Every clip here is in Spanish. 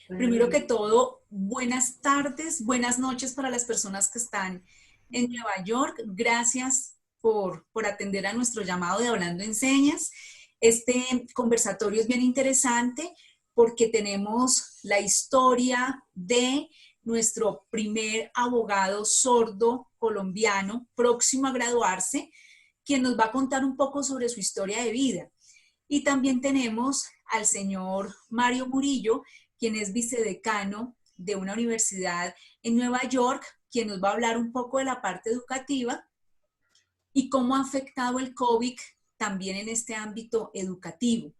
Primero que todo, buenas tardes, buenas noches para las personas que están en Nueva York. Gracias por atender a nuestro llamado de Hablando en Señas. Este conversatorio es bien interesante porque tenemos la historia de nuestro primer abogado sordo colombiano próximo a graduarse, quien nos va a contar un poco sobre su historia de vida. Y también tenemos al señor Mario Murillo, quien es vicedecano de una universidad en Nueva York, quien nos va a hablar un poco de la parte educativa y cómo ha afectado el COVID también en este ámbito educativo.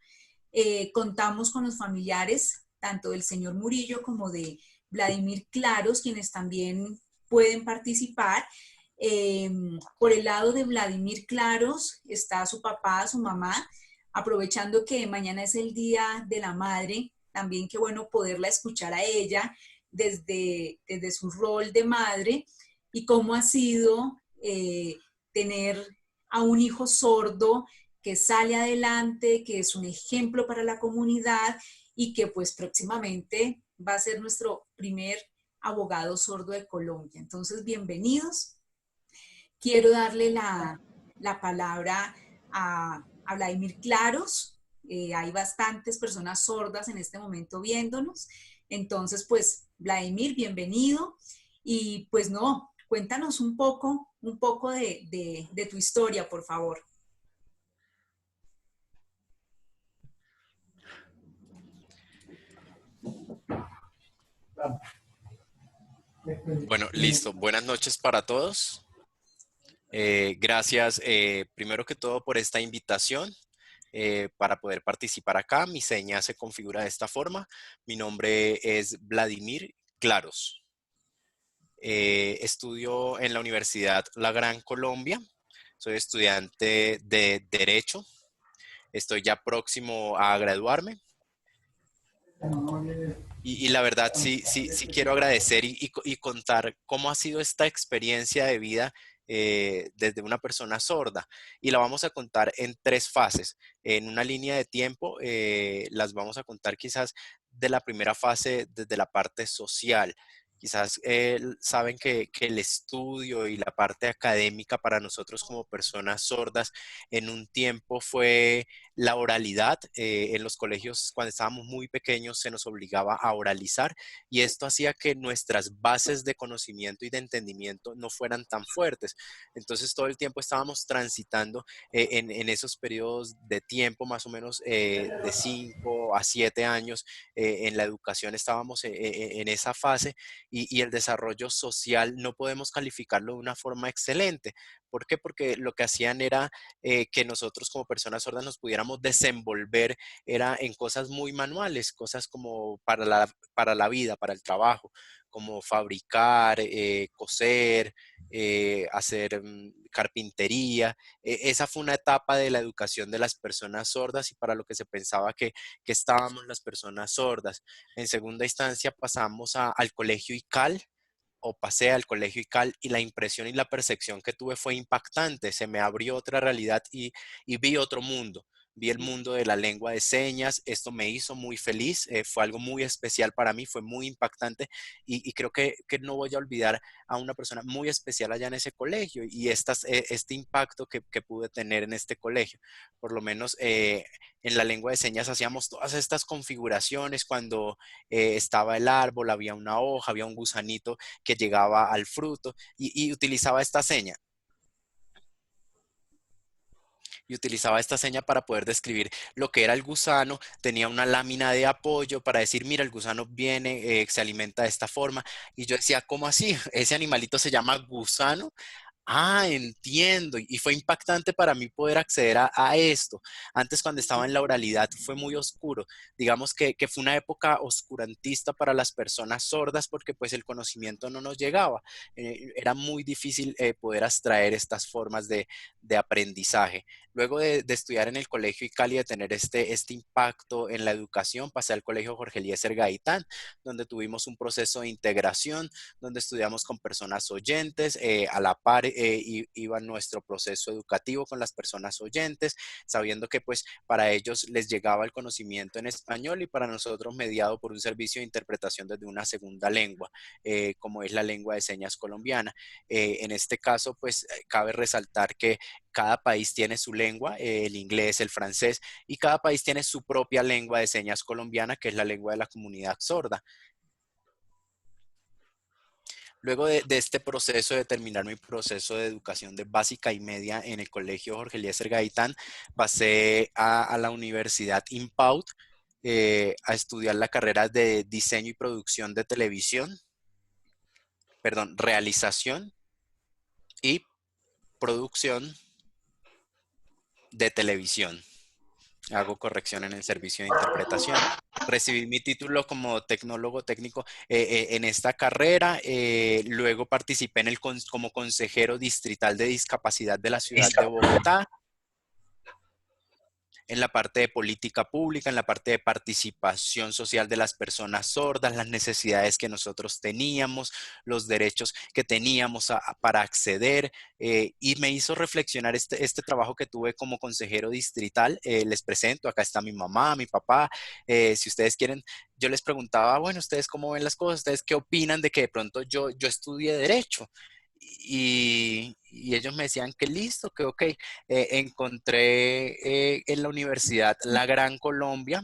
Contamos con los familiares, tanto del señor Murillo como de Vladimir Claros, quienes también pueden participar. Por el lado de Vladimir Claros está su papá, su mamá, aprovechando que mañana es el Día de la Madre, también qué bueno poderla escuchar a ella desde su rol de madre y cómo ha sido tener a un hijo sordo que sale adelante, que es un ejemplo para la comunidad y que pues próximamente va a ser nuestro primer abogado sordo de Colombia. Entonces, bienvenidos. Quiero darle la palabra a Vladimir Claros. Hay bastantes personas sordas en este momento viéndonos. Entonces, pues, Vladimir, bienvenido. Y pues no, cuéntanos un poco de tu historia, por favor. Bueno, listo. Buenas noches para todos. Gracias, primero que todo, por esta invitación para poder participar acá. Mi seña se configura de esta forma. Mi nombre es Vladimir Claros. Estudio en la Universidad La Gran Colombia. Soy estudiante de Derecho. Estoy ya próximo a graduarme. Y la verdad, sí quiero agradecer y contar cómo ha sido esta experiencia de vida desde una persona sorda. Y la vamos a contar en tres fases. En una línea de tiempo, las vamos a contar quizás de la primera fase desde la parte social. Quizás saben que el estudio y la parte académica para nosotros como personas sordas en un tiempo fue la oralidad. En los colegios, cuando estábamos muy pequeños, se nos obligaba a oralizar y esto hacía que nuestras bases de conocimiento y de entendimiento no fueran tan fuertes. Entonces, todo el tiempo estábamos transitando en esos periodos de tiempo, más o menos de 5 a 7 años, en la educación estábamos en esa fase y el desarrollo social no podemos calificarlo de una forma excelente. ¿Por qué? Porque lo que hacían era que nosotros como personas sordas nos pudiéramos desenvolver era en cosas muy manuales, cosas como para la vida, para el trabajo, como fabricar, coser, hacer carpintería. Esa fue una etapa de la educación de las personas sordas y para lo que se pensaba que estábamos las personas sordas. En segunda instancia pasamos al colegio ICAL, o pasé al colegio ICAL y la impresión y la percepción que tuve fue impactante. Se me abrió otra realidad y vi otro mundo. Vi el mundo de la lengua de señas. Esto me hizo muy feliz. Fue algo muy especial para mí. Fue muy impactante y creo que no voy a olvidar a una persona muy especial allá en ese colegio y este impacto que pude tener en este colegio. Por lo menos en la lengua de señas hacíamos todas estas configuraciones cuando estaba el árbol, había una hoja, había un gusanito que llegaba al fruto y utilizaba esta seña. Y utilizaba esta seña para poder describir lo que era el gusano. Tenía una lámina de apoyo para decir, mira, el gusano viene, se alimenta de esta forma. Y yo decía, ¿cómo así? Ese animalito se llama gusano. Ah, entiendo. Y fue impactante para mí poder acceder a esto. Antes, cuando estaba en la oralidad, fue muy oscuro. Digamos que fue una época oscurantista para las personas sordas porque pues el conocimiento no nos llegaba. Era muy difícil poder abstraer estas formas de aprendizaje. Luego de estudiar en el colegio ICAL y de tener este impacto en la educación, pasé al colegio Jorge Eliezer Gaitán, donde tuvimos un proceso de integración, donde estudiamos con personas oyentes, a la par iba nuestro proceso educativo con las personas oyentes, sabiendo que pues para ellos les llegaba el conocimiento en español y para nosotros mediado por un servicio de interpretación desde una segunda lengua, como es la lengua de señas colombiana. En este caso, pues cabe resaltar que cada país tiene su lengua, el inglés, el francés, y cada país tiene su propia lengua de señas colombiana, que es la lengua de la comunidad sorda. Luego de este proceso de terminar mi proceso de educación de básica y media en el colegio Jorge Eliezer Gaitán, pasé a la Universidad IMPAUT a estudiar la carrera de diseño y producción de televisión, perdón, realización y producción de televisión. Hago corrección en el servicio de interpretación. Recibí mi título como tecnólogo técnico en esta carrera. Luego participé como consejero distrital de discapacidad de la ciudad de Bogotá, en la parte de política pública, en la parte de participación social de las personas sordas, las necesidades que nosotros teníamos, los derechos que teníamos para acceder, y me hizo reflexionar este trabajo que tuve como consejero distrital. Les presento, acá está mi mamá, mi papá. Si ustedes quieren, yo les preguntaba, bueno, ¿ustedes cómo ven las cosas? ¿Ustedes qué opinan de que de pronto yo estudie derecho? Y ellos me decían que listo, que ok. Encontré en la Universidad La Gran Colombia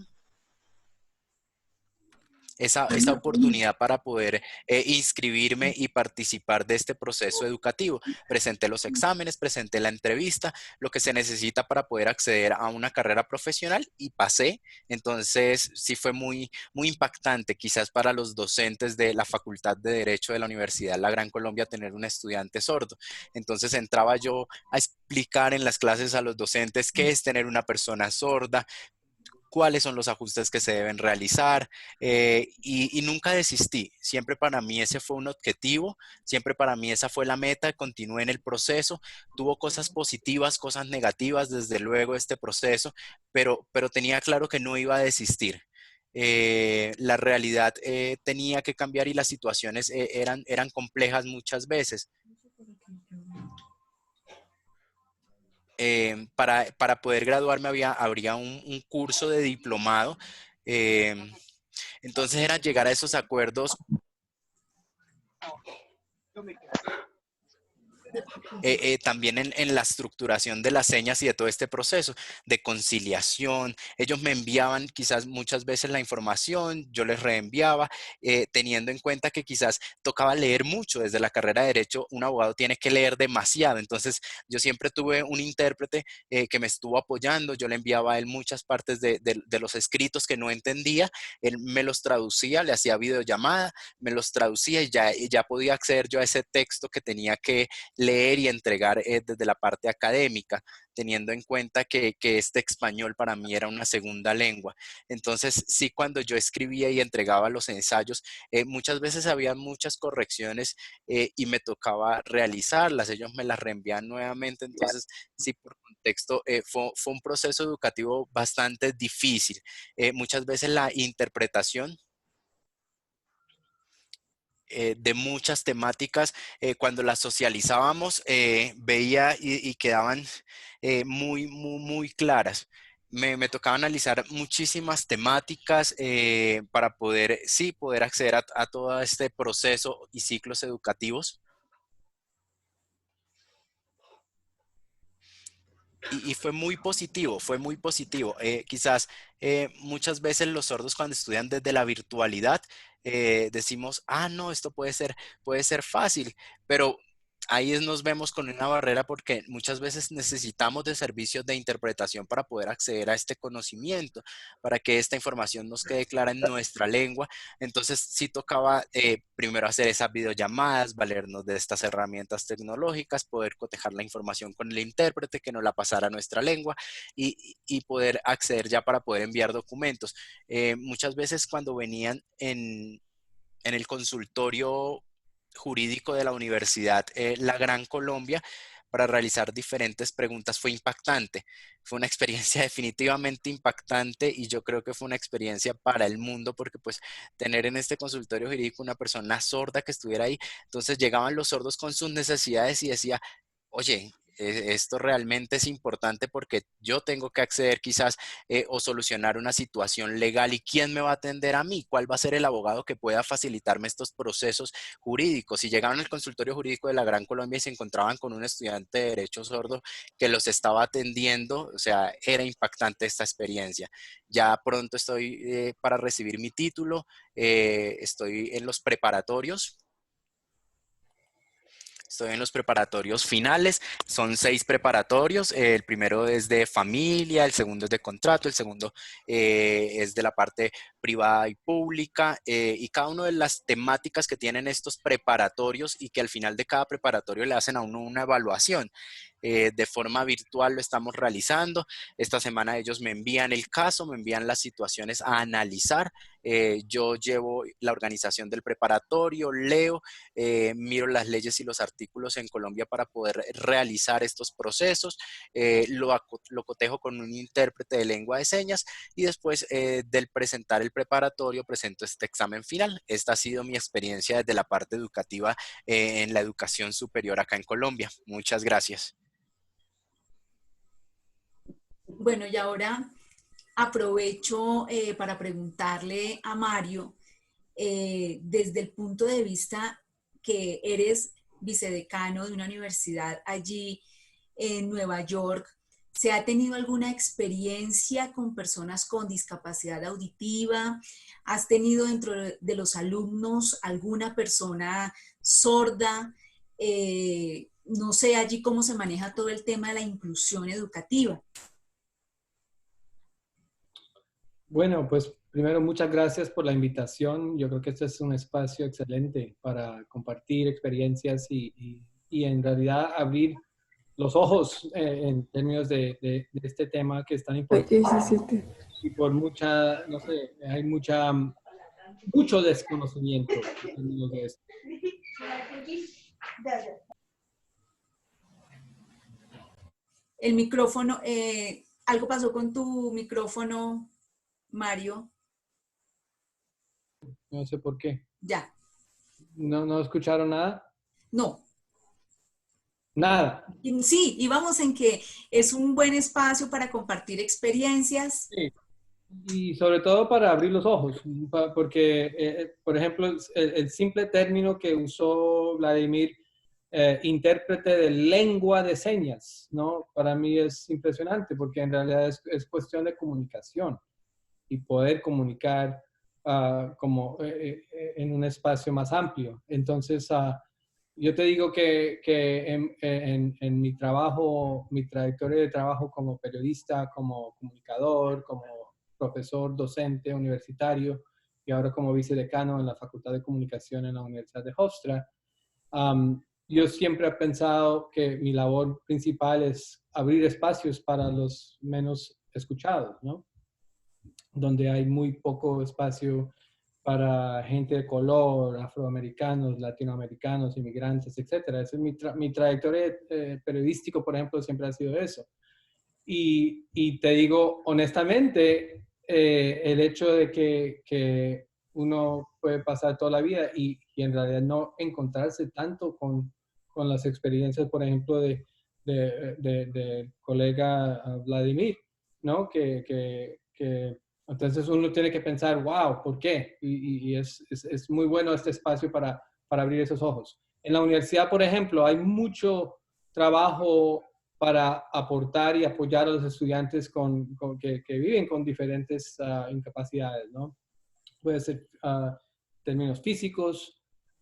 esa oportunidad para poder inscribirme y participar de este proceso educativo. Presenté los exámenes, presenté la entrevista, lo que se necesita para poder acceder a una carrera profesional y pasé. Entonces sí fue muy impactante quizás para los docentes de la Facultad de Derecho de la Universidad La Gran Colombia tener un estudiante sordo. Entonces entraba yo a explicar en las clases a los docentes qué es tener una persona sorda, cuáles son los ajustes que se deben realizar, y nunca desistí. Siempre para mí ese fue un objetivo, siempre para mí esa fue la meta, continué en el proceso, tuvo cosas positivas, cosas negativas, desde luego este proceso, pero tenía claro que no iba a desistir. La realidad tenía que cambiar y las situaciones eran complejas muchas veces. Para poder graduarme habría un curso de diplomado. eh, entonces era llegar a esos acuerdos, también en la estructuración de las señas y de todo este proceso de conciliación. Ellos me enviaban quizás muchas veces la información, yo les reenviaba, teniendo en cuenta que quizás tocaba leer mucho. Desde la carrera de Derecho, un abogado tiene que leer demasiado. Entonces, yo siempre tuve un intérprete que me estuvo apoyando. Yo le enviaba a él muchas partes de los escritos que no entendía. Él me los traducía, le hacía videollamada, me los traducía y ya podía acceder yo a ese texto que tenía que leer y entregar desde la parte académica, teniendo en cuenta que este español para mí era una segunda lengua. Entonces, sí, cuando yo escribía y entregaba los ensayos, muchas veces había muchas correcciones y me tocaba realizarlas. Ellos me las reenvían nuevamente. Entonces, sí, por contexto, fue un proceso educativo bastante difícil. Muchas veces la interpretación de muchas temáticas, cuando las socializábamos, veía y quedaban muy claras. Me tocaba analizar muchísimas temáticas para poder, sí, poder acceder a todo este proceso y ciclos educativos. Y fue muy positivo, fue muy positivo. Quizás muchas veces los sordos cuando estudian desde la virtualidad, decimos, ah, no, esto puede ser fácil, pero ahí nos vemos con una barrera porque muchas veces necesitamos de servicios de interpretación para poder acceder a este conocimiento, para que esta información nos quede clara en nuestra lengua. Entonces sí tocaba primero hacer esas videollamadas, valernos de estas herramientas tecnológicas, poder cotejar la información con el intérprete que nos la pasara a nuestra lengua y poder acceder ya para poder enviar documentos. Muchas veces cuando venían en el consultorio jurídico de la Universidad La Gran Colombia para realizar diferentes preguntas fue impactante. Fue una experiencia definitivamente impactante y yo creo que fue una experiencia para el mundo porque pues tener en este consultorio jurídico una persona sorda que estuviera ahí, entonces llegaban los sordos con sus necesidades y decía, oye, esto realmente es importante porque yo tengo que acceder quizás o solucionar una situación legal y ¿quién me va a atender a mí? ¿Cuál va a ser el abogado que pueda facilitarme estos procesos jurídicos? Si llegaron al consultorio jurídico de la Gran Colombia y se encontraban con un estudiante de Derecho sordo que los estaba atendiendo, o sea, era impactante esta experiencia. Ya pronto estoy para recibir mi título, estoy en los preparatorios. Estoy en los preparatorios finales, son 6 preparatorios, el primero es de familia, el segundo es de contrato, el segundo es de la parte privada y pública, y cada una de las temáticas que tienen estos preparatorios y que al final de cada preparatorio le hacen a uno una evaluación. De forma virtual lo estamos realizando. Esta semana ellos me envían el caso, me envían las situaciones a analizar. Yo llevo la organización del preparatorio, leo, miro las leyes y los artículos en Colombia para poder realizar estos procesos, lo cotejo con un intérprete de lengua de señas y después del presentar el preparatorio presento este examen final. Esta ha sido mi experiencia desde la parte educativa en la educación superior acá en Colombia. Muchas gracias. Bueno, y ahora aprovecho para preguntarle a Mario, desde el punto de vista que eres vicedecano de una universidad allí en Nueva York, ¿se ha tenido alguna experiencia con personas con discapacidad auditiva? ¿Has tenido dentro de los alumnos alguna persona sorda? No sé allí cómo se maneja todo el tema de la inclusión educativa. Bueno, pues primero muchas gracias por la invitación. Yo creo que este es un espacio excelente para compartir experiencias y en realidad abrir los ojos en términos de este tema que es tan importante. 17. Y por mucha, no sé, hay mucho desconocimiento en términos de esto. El micrófono, algo pasó con tu micrófono, Mario. No sé por qué. Ya. ¿No escucharon nada? No. Nada. Sí, íbamos en que es un buen espacio para compartir experiencias. Sí. Y sobre todo para abrir los ojos, porque, por ejemplo, el simple término que usó Vladimir, intérprete de lengua de señas, ¿no? Para mí es impresionante, porque en realidad es cuestión de comunicación y poder comunicar como en un espacio más amplio. Entonces, yo te digo que en mi trabajo, mi trayectoria de trabajo como periodista, como comunicador, como profesor, docente universitario y ahora como vicedecano en la Facultad de Comunicación en la Universidad de Hofstra, yo siempre he pensado que mi labor principal es abrir espacios para los menos escuchados, ¿no? Donde hay muy poco espacio para gente de color, afroamericanos, latinoamericanos, inmigrantes, etc. Esa es mi trayectoria periodístico, por ejemplo, siempre ha sido eso. Y te digo honestamente, el hecho de que uno puede pasar toda la vida y en realidad no encontrarse tanto con las experiencias, por ejemplo, de colega Vladimir, ¿no? Que entonces uno tiene que pensar, wow, ¿por qué? Y es muy bueno este espacio para abrir esos ojos. En la universidad, por ejemplo, hay mucho trabajo para aportar y apoyar a los estudiantes que viven con diferentes incapacidades, ¿no? Puede ser términos físicos,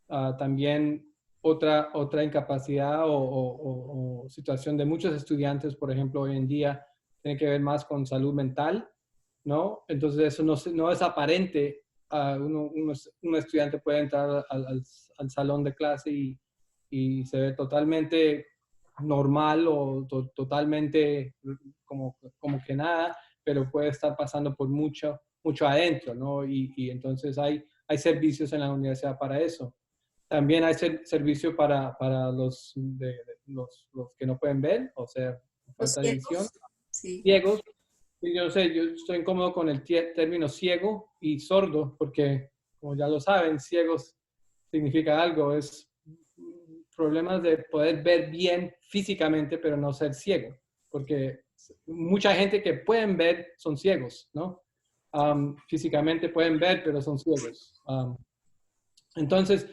también otra incapacidad o situación de muchos estudiantes, por ejemplo, hoy en día, tiene que ver más con salud mental, ¿no? Entonces eso no es aparente. Un estudiante puede entrar al salón de clase y se ve totalmente normal o totalmente como que nada, pero puede estar pasando por mucho adentro, ¿no? Y entonces hay servicios en la universidad para eso. También hay servicio para los que no pueden ver, o sea, Los falta de visión, ciegos, sí. ciegos. Y yo sé, yo estoy incómodo con el término ciego y sordo, porque, como ya lo saben, ciegos significa algo, es problemas de poder ver bien físicamente, pero no ser ciego, porque mucha gente que pueden ver son ciegos, ¿no? Físicamente pueden ver, pero son ciegos. Entonces,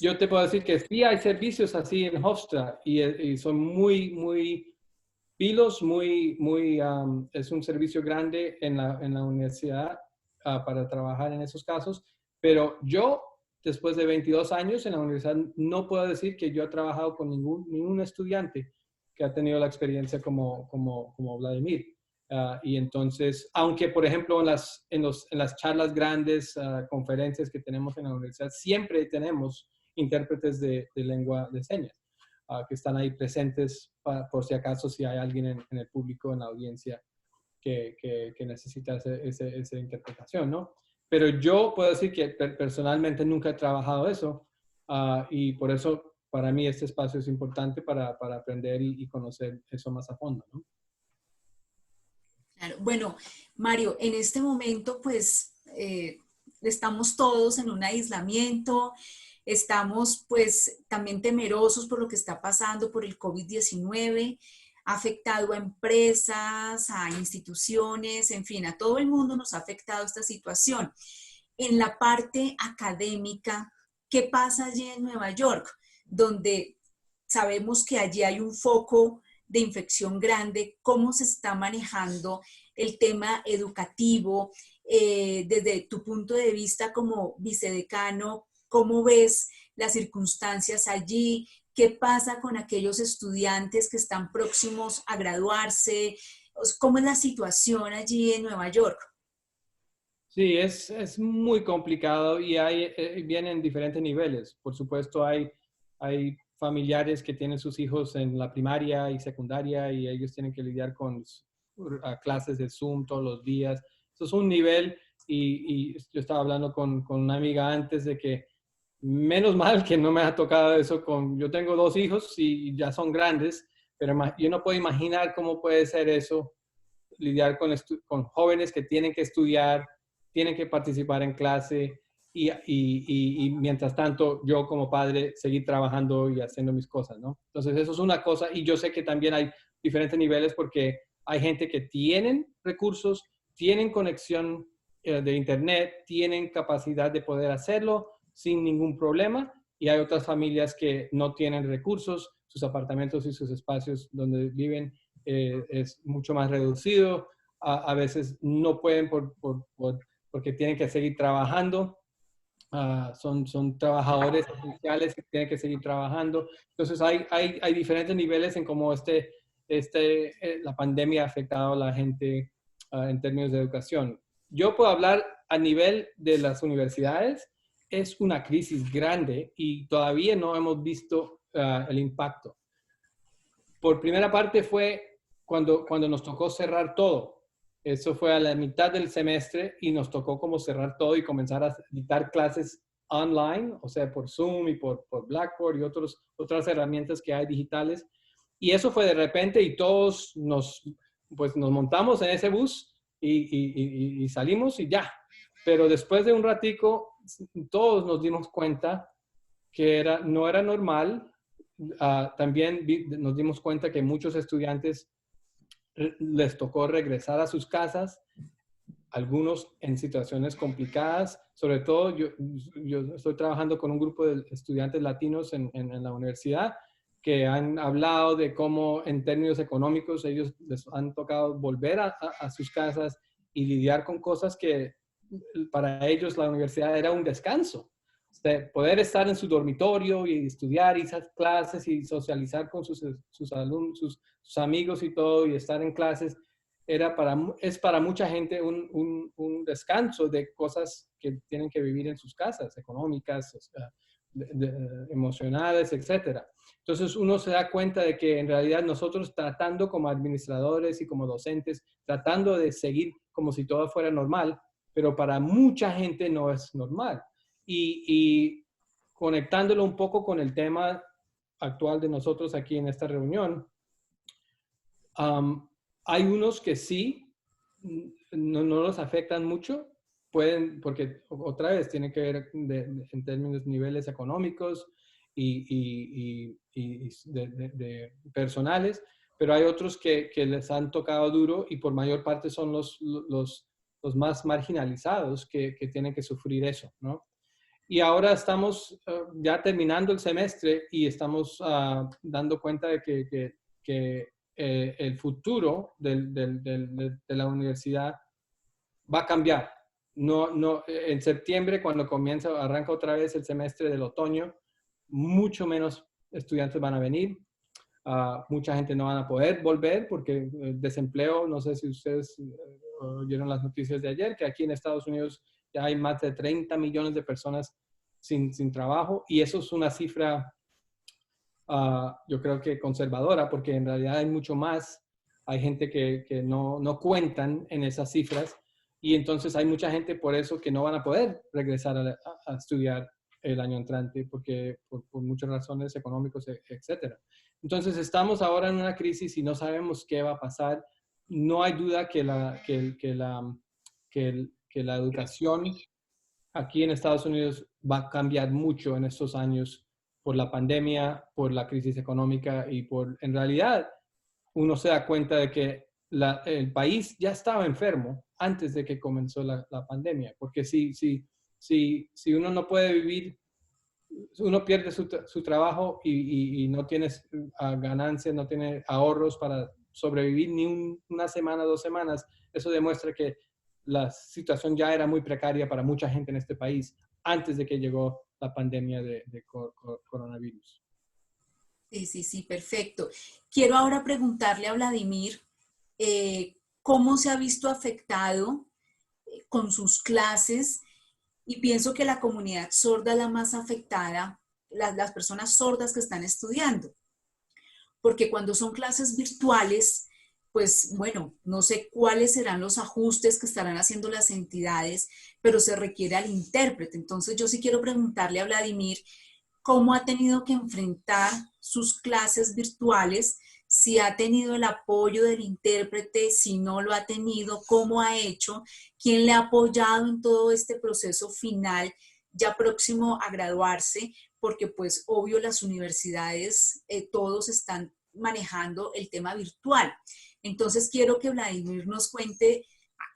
yo te puedo decir que sí hay servicios así en Hofstra y son muy pilos, es un servicio grande en la universidad para trabajar en esos casos, pero yo, después de 22 años en la universidad, no puedo decir que yo he trabajado con ningún estudiante que ha tenido la experiencia como Vladimir. Y entonces, aunque por ejemplo en las charlas grandes, conferencias que tenemos en la universidad, siempre tenemos intérpretes de lengua de señas que están ahí presentes por si acaso si hay alguien en el público, en la audiencia que necesita esa interpretación, ¿no? Pero yo puedo decir que personalmente nunca he trabajado eso y por eso para mí este espacio es importante para aprender y conocer eso más a fondo, ¿no? Claro. Bueno, Mario, en este momento pues estamos todos en un aislamiento, estamos pues también temerosos por lo que está pasando por el COVID-19, ha afectado a empresas, a instituciones, en fin, a todo el mundo nos ha afectado esta situación. En la parte académica, ¿qué pasa allí en Nueva York? Donde sabemos que allí hay un foco de infección grande, ¿cómo se está manejando el tema educativo? Desde tu punto de vista como vicedecano, ¿cómo ves las circunstancias allí? ¿Qué pasa con aquellos estudiantes que están próximos a graduarse? ¿Cómo es la situación allí en Nueva York? Sí, es muy complicado y vienen diferentes niveles. Por supuesto, hay familiares que tienen sus hijos en la primaria y secundaria y ellos tienen que lidiar con clases de Zoom todos los días. Eso es un nivel y yo estaba hablando con una amiga antes de que menos mal que no me ha tocado eso yo tengo 2 hijos y ya son grandes, pero yo no puedo imaginar cómo puede ser eso, lidiar con jóvenes que tienen que estudiar, tienen que participar en clase y mientras tanto yo como padre seguir trabajando y haciendo mis cosas, ¿no? Entonces eso es una cosa y yo sé que también hay diferentes niveles porque hay gente que tienen recursos, tienen conexión de internet, tienen capacidad de poder hacerlo sin ningún problema y hay otras familias que no tienen recursos, sus apartamentos y sus espacios donde viven es mucho más reducido, a veces no pueden porque tienen que seguir trabajando, son trabajadores esenciales que tienen que seguir trabajando. Entonces hay diferentes niveles en cómo la pandemia ha afectado a la gente en términos de educación. Yo puedo hablar a nivel de las universidades, es una crisis grande y todavía no hemos visto el impacto. Por primera parte fue cuando nos tocó cerrar todo. Eso fue a la mitad del semestre y nos tocó como cerrar todo y comenzar a dictar clases online, o sea, por Zoom y por Blackboard y otras herramientas que hay digitales. Y eso fue de repente y todos nos montamos en ese bus y salimos y ya. Pero después de un ratico, todos nos dimos cuenta que no era normal. También nos dimos cuenta que muchos estudiantes les tocó regresar a sus casas, algunos en situaciones complicadas. Sobre todo, yo estoy trabajando con un grupo de estudiantes latinos en la universidad que han hablado de cómo en términos económicos ellos les han tocado volver a sus casas y lidiar con cosas que para ellos la universidad era un descanso. Poder estar en su dormitorio y estudiar y hacer clases y socializar con sus alumnos, sus amigos y todo, y estar en clases, es para mucha gente un descanso de cosas que tienen que vivir en sus casas, económicas, emocionales, etc. Entonces uno se da cuenta de que en realidad nosotros tratando como administradores y como docentes, tratando de seguir como si todo fuera normal, pero para mucha gente no es normal. Y conectándolo un poco con el tema actual de nosotros aquí en esta reunión, hay unos que sí, no los afectan mucho, porque otra vez tiene que ver en términos de niveles económicos de personales, pero hay otros que les han tocado duro y por mayor parte son los más marginalizados que tienen que sufrir eso, ¿no? Y ahora estamos ya terminando el semestre y estamos dando cuenta de que el futuro de la universidad va a cambiar. En septiembre, cuando arranca otra vez el semestre del otoño, mucho menos estudiantes van a venir. Mucha gente no van a poder volver porque el desempleo, no sé si ustedes oyeron las noticias de ayer, que aquí en Estados Unidos ya hay más de 30 millones de personas sin trabajo, y eso es una cifra, yo creo que conservadora, porque en realidad hay mucho más. Hay gente que no cuentan en esas cifras, y entonces hay mucha gente por eso que no van a poder regresar a estudiar el año entrante, porque por muchas razones económicas, etcétera. Entonces estamos ahora en una crisis y no sabemos qué va a pasar. No hay duda que la educación aquí en Estados Unidos va a cambiar mucho en estos años por la pandemia, por la crisis económica y en realidad, uno se da cuenta de que el país ya estaba enfermo antes de que comenzó la pandemia, porque si uno no puede vivir, uno pierde su trabajo y no tiene ganancias, no tiene ahorros para sobrevivir ni una semana, 2 semanas, eso demuestra que la situación ya era muy precaria para mucha gente en este país antes de que llegó la pandemia de coronavirus. Sí, sí, sí, perfecto. Quiero ahora preguntarle a Vladimir cómo se ha visto afectado con sus clases, y pienso que la comunidad sorda es la más afectada, las personas sordas que están estudiando, porque cuando son clases virtuales, pues bueno, no sé cuáles serán los ajustes que estarán haciendo las entidades, pero se requiere al intérprete. Entonces yo sí quiero preguntarle a Vladimir cómo ha tenido que enfrentar sus clases virtuales, si ha tenido el apoyo del intérprete, si no lo ha tenido, cómo ha hecho, quién le ha apoyado en todo este proceso final ya próximo a graduarse, porque pues obvio las universidades todos están manejando el tema virtual. Entonces quiero que Vladimir nos cuente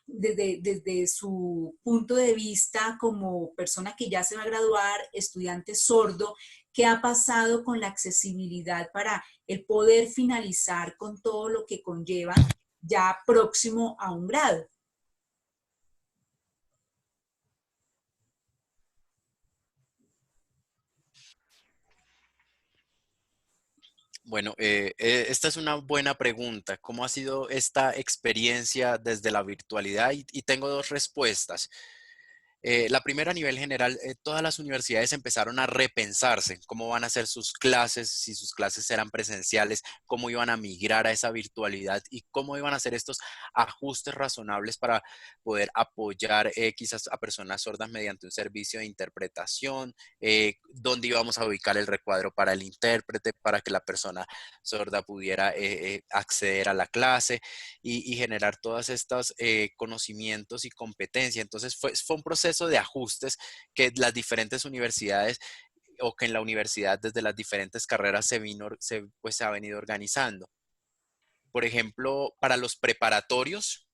desde su punto de vista como persona que ya se va a graduar, estudiante sordo, qué ha pasado con la accesibilidad para el poder finalizar con todo lo que conlleva ya próximo a un grado. Bueno, esta es una buena pregunta. ¿Cómo ha sido esta experiencia desde la virtualidad? Y tengo dos respuestas. La primera, a nivel general, todas las universidades empezaron a repensarse cómo van a hacer sus clases, si sus clases eran presenciales, cómo iban a migrar a esa virtualidad y cómo iban a hacer estos ajustes razonables para poder apoyar quizás a personas sordas mediante un servicio de interpretación, dónde íbamos a ubicar el recuadro para el intérprete, para que la persona sorda pudiera acceder a la clase y generar todos estos conocimientos y competencias. Entonces fue un proceso de ajustes que las diferentes universidades o que en la universidad desde las diferentes carreras se ha venido organizando. Por ejemplo, para los preparatorios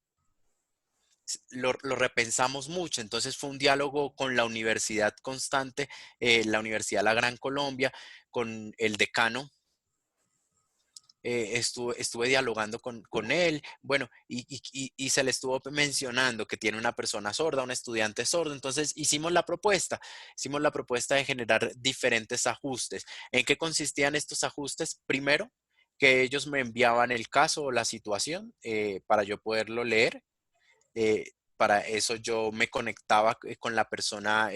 lo repensamos mucho, entonces fue un diálogo con la universidad constante, la Universidad de la Gran Colombia, con el decano. Estuve dialogando con él, bueno, y se le estuvo mencionando que tiene una persona sorda, un estudiante sordo, entonces hicimos la propuesta de generar diferentes ajustes. ¿En qué consistían estos ajustes? Primero, que ellos me enviaban el caso o la situación para yo poderlo leer. Para eso yo me conectaba con la persona,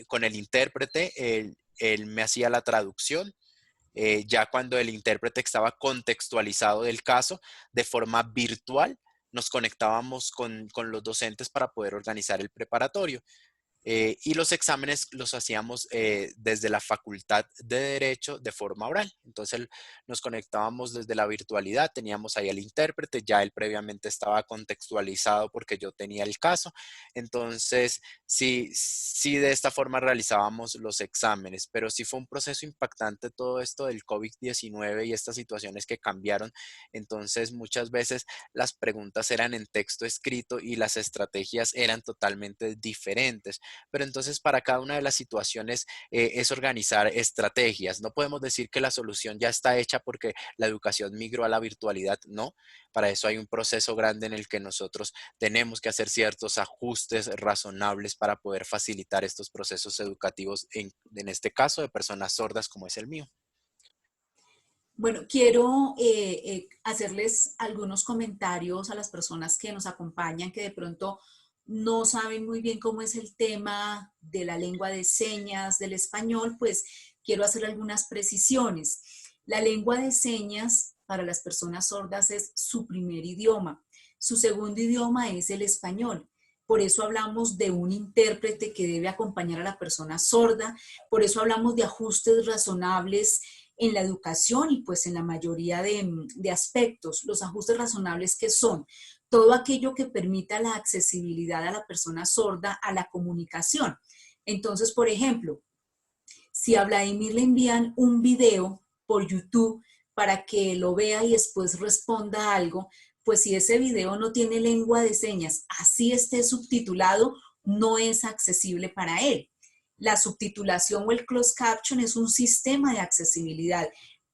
con el intérprete, él me hacía la traducción. Ya cuando el intérprete estaba contextualizado del caso de forma virtual, nos conectábamos con los docentes para poder organizar el preparatorio. Y los exámenes los hacíamos desde la Facultad de Derecho de forma oral. Entonces nos conectábamos desde la virtualidad, teníamos ahí al intérprete, ya él previamente estaba contextualizado porque yo tenía el caso. Entonces, sí, de esta forma realizábamos los exámenes, pero sí fue un proceso impactante todo esto del COVID-19 y estas situaciones que cambiaron. Entonces, muchas veces las preguntas eran en texto escrito y las estrategias eran totalmente diferentes. Pero entonces, para cada una de las situaciones es organizar estrategias. No podemos decir que la solución ya está hecha porque la educación migró a la virtualidad. No, para eso hay un proceso grande en el que nosotros tenemos que hacer ciertos ajustes razonables para poder facilitar estos procesos educativos, en este caso de personas sordas como es el mío. Bueno, quiero hacerles algunos comentarios a las personas que nos acompañan, que de pronto no saben muy bien cómo es el tema de la lengua de señas del español, pues quiero hacer algunas precisiones. La lengua de señas para las personas sordas es su primer idioma. Su segundo idioma es el español. Por eso hablamos de un intérprete que debe acompañar a la persona sorda. Por eso hablamos de ajustes razonables en la educación y pues en la mayoría de aspectos. Los ajustes razonables que son todo aquello que permita la accesibilidad a la persona sorda a la comunicación. Entonces, por ejemplo, si a Vladimir le envían un video por YouTube para que lo vea y después responda algo, pues si ese video no tiene lengua de señas, así esté subtitulado, no es accesible para él. La subtitulación o el closed caption es un sistema de accesibilidad,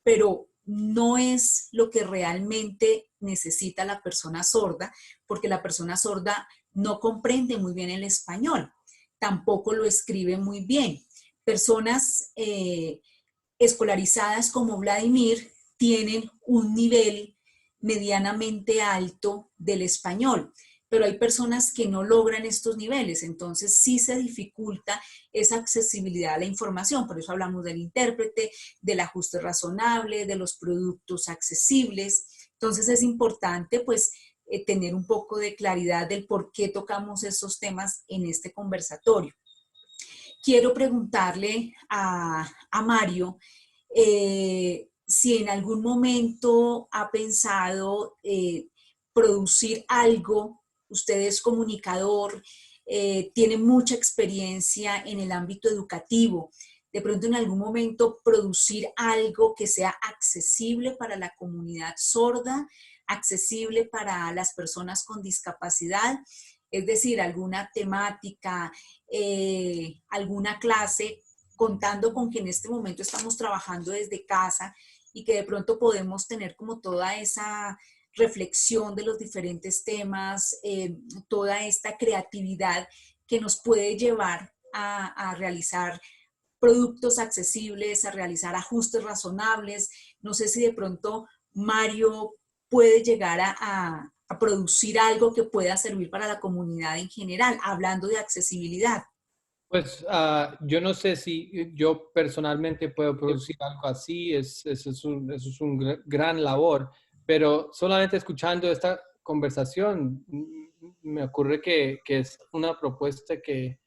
pero no es lo que realmente necesita la persona sorda, porque la persona sorda no comprende muy bien el español, tampoco lo escribe muy bien. Personas escolarizadas como Vladimir tienen un nivel medianamente alto del español, pero hay personas que no logran estos niveles, entonces sí se dificulta esa accesibilidad a la información. Por eso hablamos del intérprete, del ajuste razonable, de los productos accesibles. Entonces es importante pues tener un poco de claridad del por qué tocamos esos temas en este conversatorio. Quiero preguntarle a Mario si en algún momento ha pensado producir algo. Usted es comunicador, tiene mucha experiencia en el ámbito educativo. De pronto en algún momento producir algo que sea accesible para la comunidad sorda, accesible para las personas con discapacidad, es decir, alguna temática, alguna clase, contando con que en este momento estamos trabajando desde casa y que de pronto podemos tener como toda esa reflexión de los diferentes temas, toda esta creatividad que nos puede llevar a realizar productos accesibles, a realizar ajustes razonables. No sé si de pronto Mario puede llegar a producir algo que pueda servir para la comunidad en general, hablando de accesibilidad. Pues yo no sé si yo personalmente puedo producir algo así, eso es un gran labor, pero solamente escuchando esta conversación me ocurre que es una propuesta que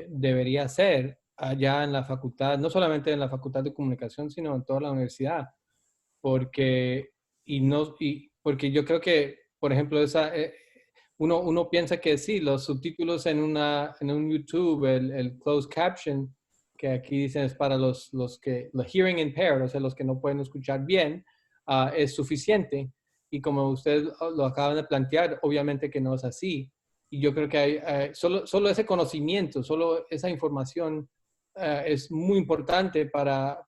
debería hacer allá en la facultad, no solamente en la Facultad de Comunicación, sino en toda la universidad, porque, porque yo creo que, por ejemplo, uno piensa que sí, los subtítulos en un YouTube, el closed caption, que aquí dicen es para los hearing impaired, o sea, los que no pueden escuchar bien, es suficiente. Y como ustedes lo acaban de plantear, obviamente que no es así. Y yo creo que solo ese conocimiento, solo esa información es muy importante para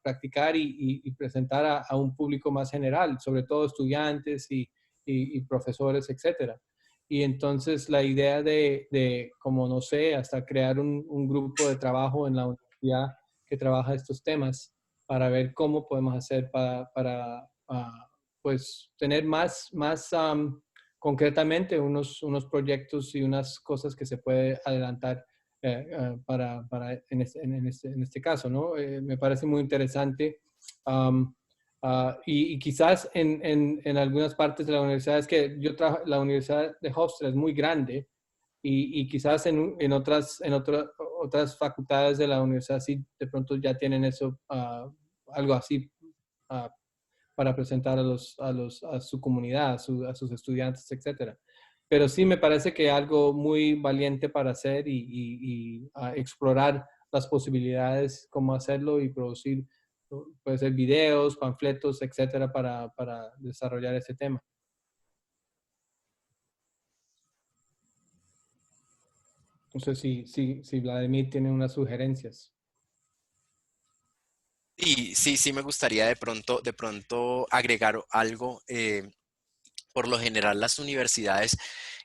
practicar y presentar a un público más general, sobre todo estudiantes y profesores, etcétera. Y entonces la idea como no sé, hasta crear un grupo de trabajo en la universidad que trabaja estos temas para ver cómo podemos hacer para pues tener más concretamente unos proyectos y unas cosas que se puede adelantar en este caso, ¿no? Me parece muy interesante. Y quizás en algunas partes de la universidad, es que la Universidad de Hofstra es muy grande y quizás en otras facultades de la universidad sí de pronto ya tienen eso, algo así para presentar a su comunidad, a sus estudiantes, etcétera. Pero sí me parece que algo muy valiente para hacer y explorar las posibilidades, cómo hacerlo y producir, puede ser videos, panfletos, etcétera, para desarrollar ese tema. No sé si Vladimir tiene unas sugerencias. Y sí, sí me gustaría de pronto agregar algo. Por lo general, las universidades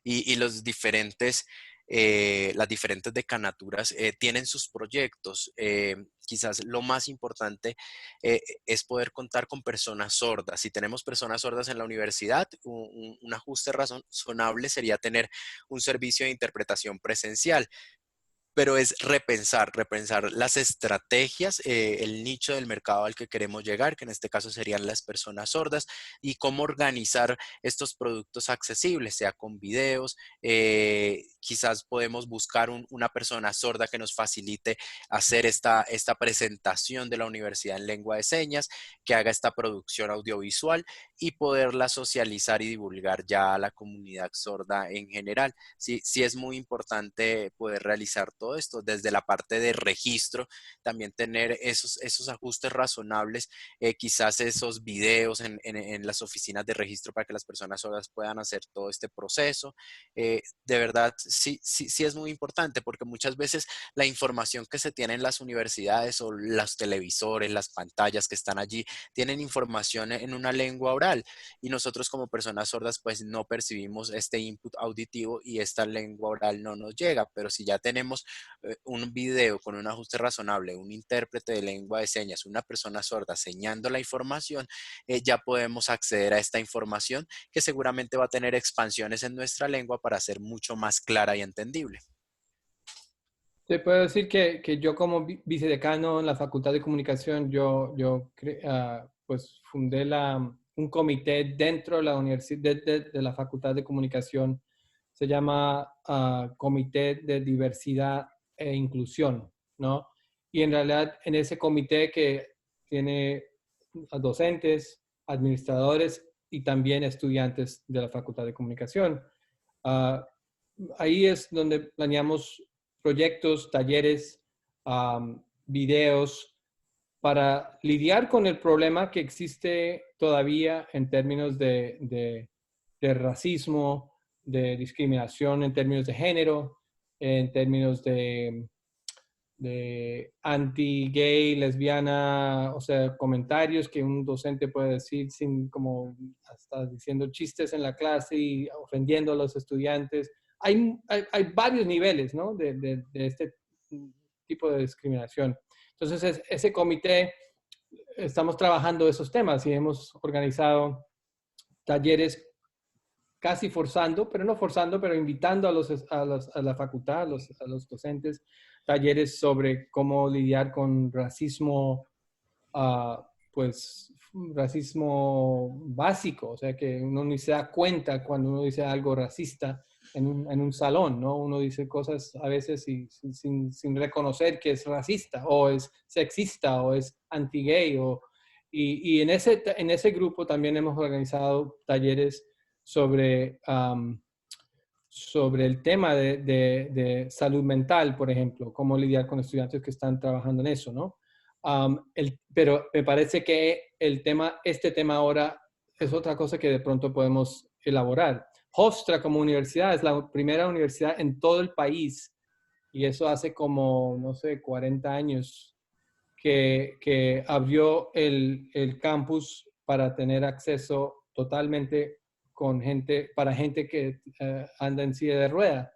y los diferentes, las diferentes decanaturas tienen sus proyectos. Quizás lo más importante es poder contar con personas sordas. Si tenemos personas sordas en la universidad, un ajuste razonable sería tener un servicio de interpretación presencial, pero es repensar las estrategias, el nicho del mercado al que queremos llegar, que en este caso serían las personas sordas, y cómo organizar estos productos accesibles, sea con videos. Quizás podemos buscar una persona sorda que nos facilite hacer esta presentación de la universidad en lengua de señas, que haga esta producción audiovisual y poderla socializar y divulgar ya a la comunidad sorda en general. Sí, sí es muy importante poder realizar todo esto desde la parte de registro, también tener esos ajustes razonables, quizás esos videos en las oficinas de registro para que las personas sordas puedan hacer todo este proceso. De verdad, sí, sí, sí es muy importante porque muchas veces la información que se tiene en las universidades o los televisores, las pantallas que están allí, tienen información en una lengua oral y nosotros como personas sordas pues no percibimos este input auditivo y esta lengua oral no nos llega, pero si ya tenemos un video con un ajuste razonable, un intérprete de lengua de señas, una persona sorda señando la información, ya podemos acceder a esta información que seguramente va a tener expansiones en nuestra lengua para ser mucho más clara y entendible. Te puedo decir que yo como vicedecano en la Facultad de Comunicación, pues fundé un comité dentro de la universidad, de la Facultad de Comunicación. Se llama Comité de Diversidad e Inclusión, ¿no? Y en realidad en ese comité que tiene a docentes, administradores y también estudiantes de la Facultad de Comunicación. ah, Ahí es donde planeamos proyectos, talleres, videos para lidiar con el problema que existe todavía en términos de racismo, de discriminación en términos de género, en términos de anti-gay, lesbiana, o sea, comentarios que un docente puede decir sin como hasta diciendo chistes en la clase y ofendiendo a los estudiantes. Hay varios niveles, ¿no? De este tipo de discriminación. Entonces, ese comité, estamos trabajando esos temas y hemos organizado talleres casi forzando, pero no forzando, pero invitando a la facultad, a los docentes, talleres sobre cómo lidiar con racismo, pues racismo básico, o sea que uno ni se da cuenta cuando uno dice algo racista en un salón, ¿no? Uno dice cosas a veces sin reconocer que es racista o es sexista o es anti-gay. Y en ese grupo también hemos organizado talleres sobre, sobre el tema de salud mental, por ejemplo, cómo lidiar con estudiantes que están trabajando en eso, ¿no? Pero me parece que este tema ahora es otra cosa que de pronto podemos elaborar. Hofstra como universidad es la primera universidad en todo el país, y eso hace como, no sé, 40 años, que abrió el campus para tener acceso totalmente para gente que anda en silla de rueda.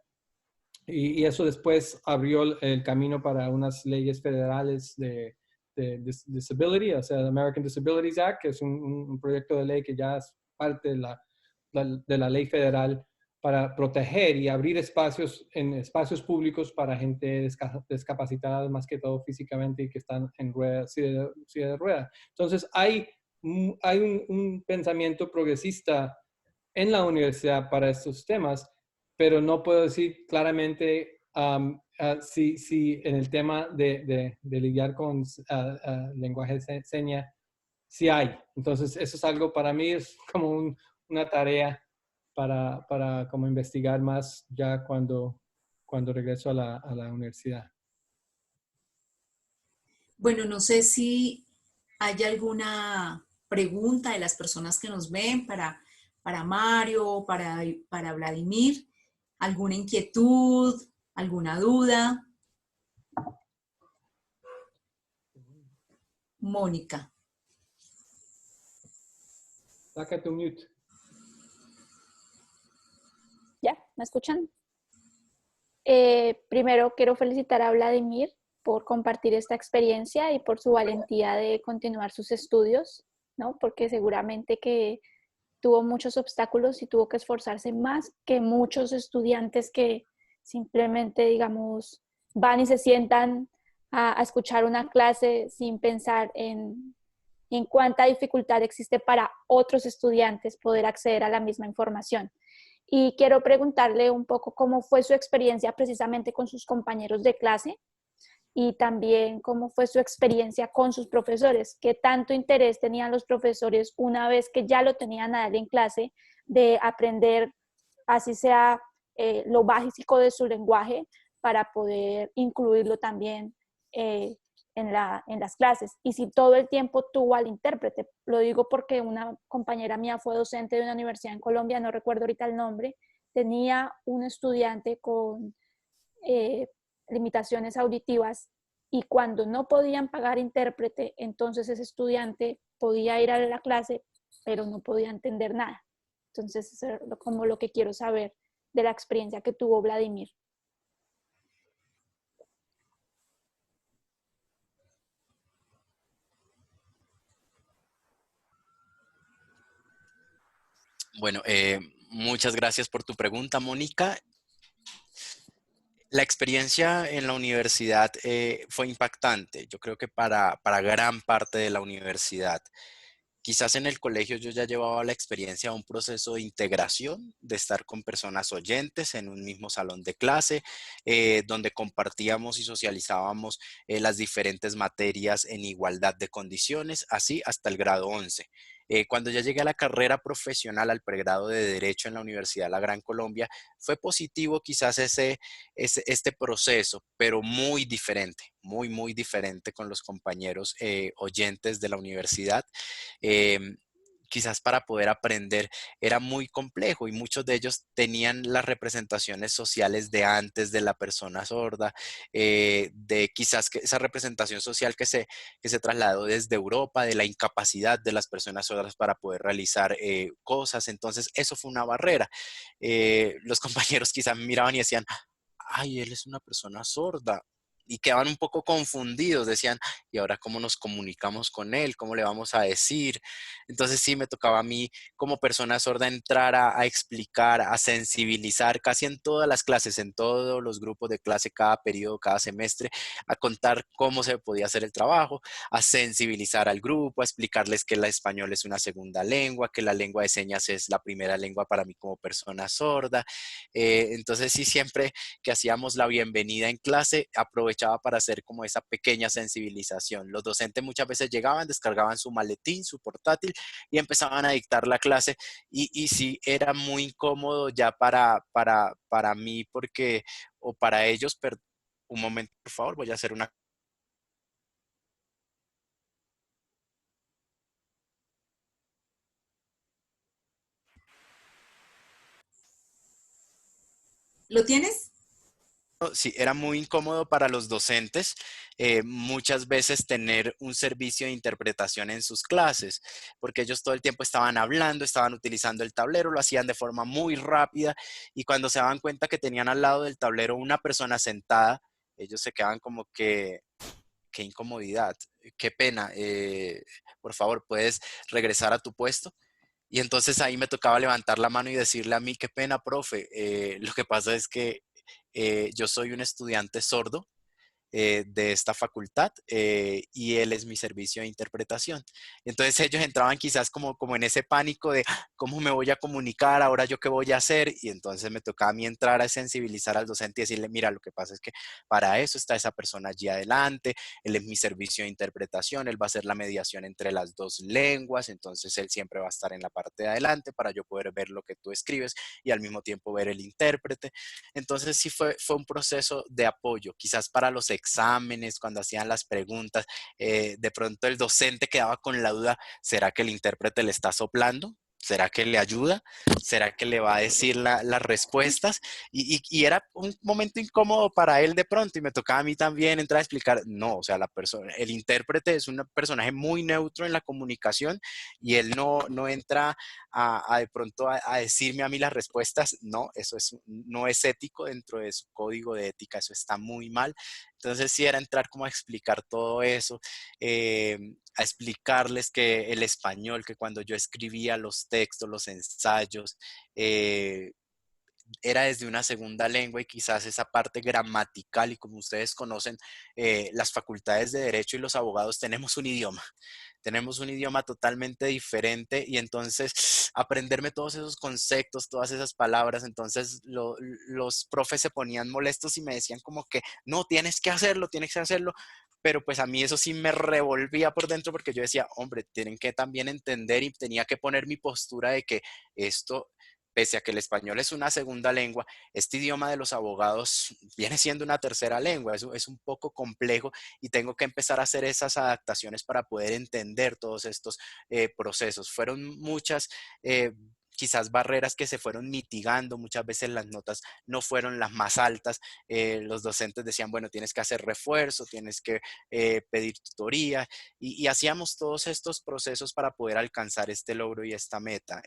Y eso después abrió el camino para unas leyes federales de disability, o sea, el American Disabilities Act, que es un proyecto de ley que ya es parte de la ley federal para proteger y abrir espacios públicos para gente discapacitada, más que todo físicamente, y que están en silla de rueda. Entonces, hay un pensamiento progresista en la universidad para estos temas, pero no puedo decir claramente si en el tema de lidiar con lenguaje de señas, si hay. Entonces, eso es algo para mí, es como una tarea para como investigar más ya cuando regreso a la universidad. Bueno, no sé si hay alguna pregunta de las personas que nos ven para Mario, para Vladimir, alguna inquietud, alguna duda. Mónica. Saca tu mute. ¿Ya? ¿Me escuchan? Primero quiero felicitar a Vladimir por compartir esta experiencia y por su valentía de continuar sus estudios, ¿no? Porque seguramente que tuvo muchos obstáculos y tuvo que esforzarse más que muchos estudiantes que simplemente, digamos, van y se sientan a escuchar una clase sin pensar en cuánta dificultad existe para otros estudiantes poder acceder a la misma información. Y quiero preguntarle un poco cómo fue su experiencia precisamente con sus compañeros de clase y también cómo fue su experiencia con sus profesores, qué tanto interés tenían los profesores una vez que ya lo tenían a él en clase de aprender, así sea lo básico de su lenguaje, para poder incluirlo también en las clases. Y si todo el tiempo tuvo al intérprete, lo digo porque una compañera mía fue docente de una universidad en Colombia, no recuerdo ahorita el nombre, tenía un estudiante con eh, limitaciones auditivas y cuando no podían pagar intérprete, entonces ese estudiante podía ir a la clase, pero no podía entender nada. Entonces, eso es como lo que quiero saber de la experiencia que tuvo Vladimir. Bueno, muchas gracias por tu pregunta, Mónica. La experiencia en la universidad fue impactante. Yo creo que para gran parte de la universidad. Quizás en el colegio yo ya llevaba la experiencia de un proceso de integración, de estar con personas oyentes en un mismo salón de clase, donde compartíamos y socializábamos las diferentes materias en igualdad de condiciones, así hasta el grado 11. Cuando ya llegué a la carrera profesional, al pregrado de Derecho en la Universidad de la Gran Colombia, fue positivo quizás este proceso, pero muy diferente, muy diferente con los compañeros oyentes de la universidad. eh, Quizás para poder aprender era muy complejo y muchos de ellos tenían las representaciones sociales de antes de la persona sorda, de quizás que esa representación social que se trasladó desde Europa, de la incapacidad de las personas sordas para poder realizar cosas. Entonces, eso fue una barrera. Los compañeros quizás me miraban y decían, ay, él es una persona sorda. Y quedaban un poco confundidos, decían, ¿y ahora cómo nos comunicamos con él? ¿Cómo le vamos a decir? Entonces sí me tocaba a mí como persona sorda entrar a explicar, a sensibilizar casi en todas las clases, en todos los grupos de clase, cada periodo, cada semestre, a contar cómo se podía hacer el trabajo, a sensibilizar al grupo, a explicarles que el español es una segunda lengua, que la lengua de señas es la primera lengua para mí como persona sorda. Entonces sí, siempre que hacíamos la bienvenida en clase, aprovechaba para hacer como esa pequeña sensibilización. Los docentes muchas veces llegaban, descargaban su maletín, su portátil y empezaban a dictar la clase y sí, era muy incómodo ya para mí porque, o para ellos, un momento, por favor, voy a hacer una... ¿Lo tienes? Sí, era muy incómodo para los docentes muchas veces tener un servicio de interpretación en sus clases, porque ellos todo el tiempo estaban hablando, estaban utilizando el tablero, lo hacían de forma muy rápida y cuando se daban cuenta que tenían al lado del tablero una persona sentada, ellos se quedaban como que, qué incomodidad, qué pena, por favor, ¿puedes regresar a tu puesto? Y entonces ahí me tocaba levantar la mano y decirle a mí, qué pena, profe, lo que pasa es que yo soy un estudiante sordo, de esta facultad y él es mi servicio de interpretación. Entonces ellos entraban quizás como en ese pánico de cómo me voy a comunicar, ahora yo qué voy a hacer, y entonces me tocaba a mí entrar a sensibilizar al docente y decirle, mira, lo que pasa es que para eso está esa persona allí adelante, él es mi servicio de interpretación, él va a hacer la mediación entre las dos lenguas, entonces él siempre va a estar en la parte de adelante para yo poder ver lo que tú escribes y al mismo tiempo ver el intérprete. Entonces sí fue un proceso de apoyo, quizás para los exámenes, cuando hacían las preguntas, de pronto el docente quedaba con la duda, ¿será que el intérprete le está soplando? ¿Será que le ayuda? ¿Será que le va a decir las respuestas? Y era un momento incómodo para él de pronto y me tocaba a mí también entrar a explicar, no, o sea, el intérprete es un personaje muy neutro en la comunicación y él no entra a de pronto a decirme a mí las respuestas, no, no es ético dentro de su código de ética, eso está muy mal. Entonces sí era entrar como a explicar todo eso, a explicarles que el español, que cuando yo escribía los textos, los ensayos, era desde una segunda lengua y quizás esa parte gramatical y como ustedes conocen, las facultades de Derecho y los abogados tenemos un idioma totalmente diferente y entonces aprenderme todos esos conceptos, todas esas palabras, entonces los profes se ponían molestos y me decían como que no, tienes que hacerlo, pero pues a mí eso sí me revolvía por dentro porque yo decía, hombre, tienen que también entender y tenía que poner mi postura de que esto, pese a que el español es una segunda lengua, este idioma de los abogados viene siendo una tercera lengua, es un poco complejo y tengo que empezar a hacer esas adaptaciones para poder entender todos estos procesos. Fueron muchas quizás barreras que se fueron mitigando, muchas veces las notas no fueron las más altas, los docentes decían, bueno, tienes que hacer refuerzo, tienes que pedir tutoría y hacíamos todos estos procesos para poder alcanzar este logro y esta meta.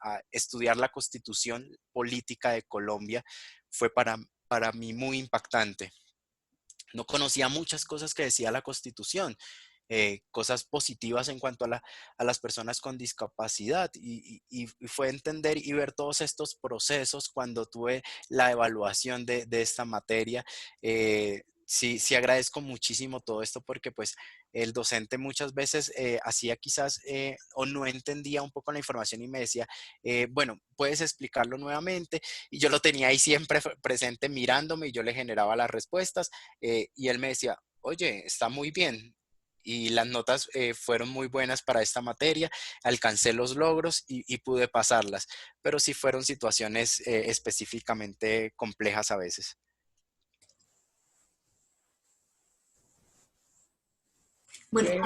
A estudiar la Constitución Política de Colombia fue para mí muy impactante. No conocía muchas cosas que decía la Constitución, cosas positivas en cuanto a las personas con discapacidad y fue entender y ver todos estos procesos cuando tuve la evaluación de esta materia. Sí agradezco muchísimo todo esto porque pues el docente muchas veces hacía quizás o no entendía un poco la información y me decía, bueno, puedes explicarlo nuevamente y yo lo tenía ahí siempre presente mirándome y yo le generaba las respuestas y él me decía, oye, está muy bien, y las notas fueron muy buenas para esta materia, alcancé los logros y pude pasarlas, pero sí fueron situaciones específicamente complejas a veces. Bueno, Ok.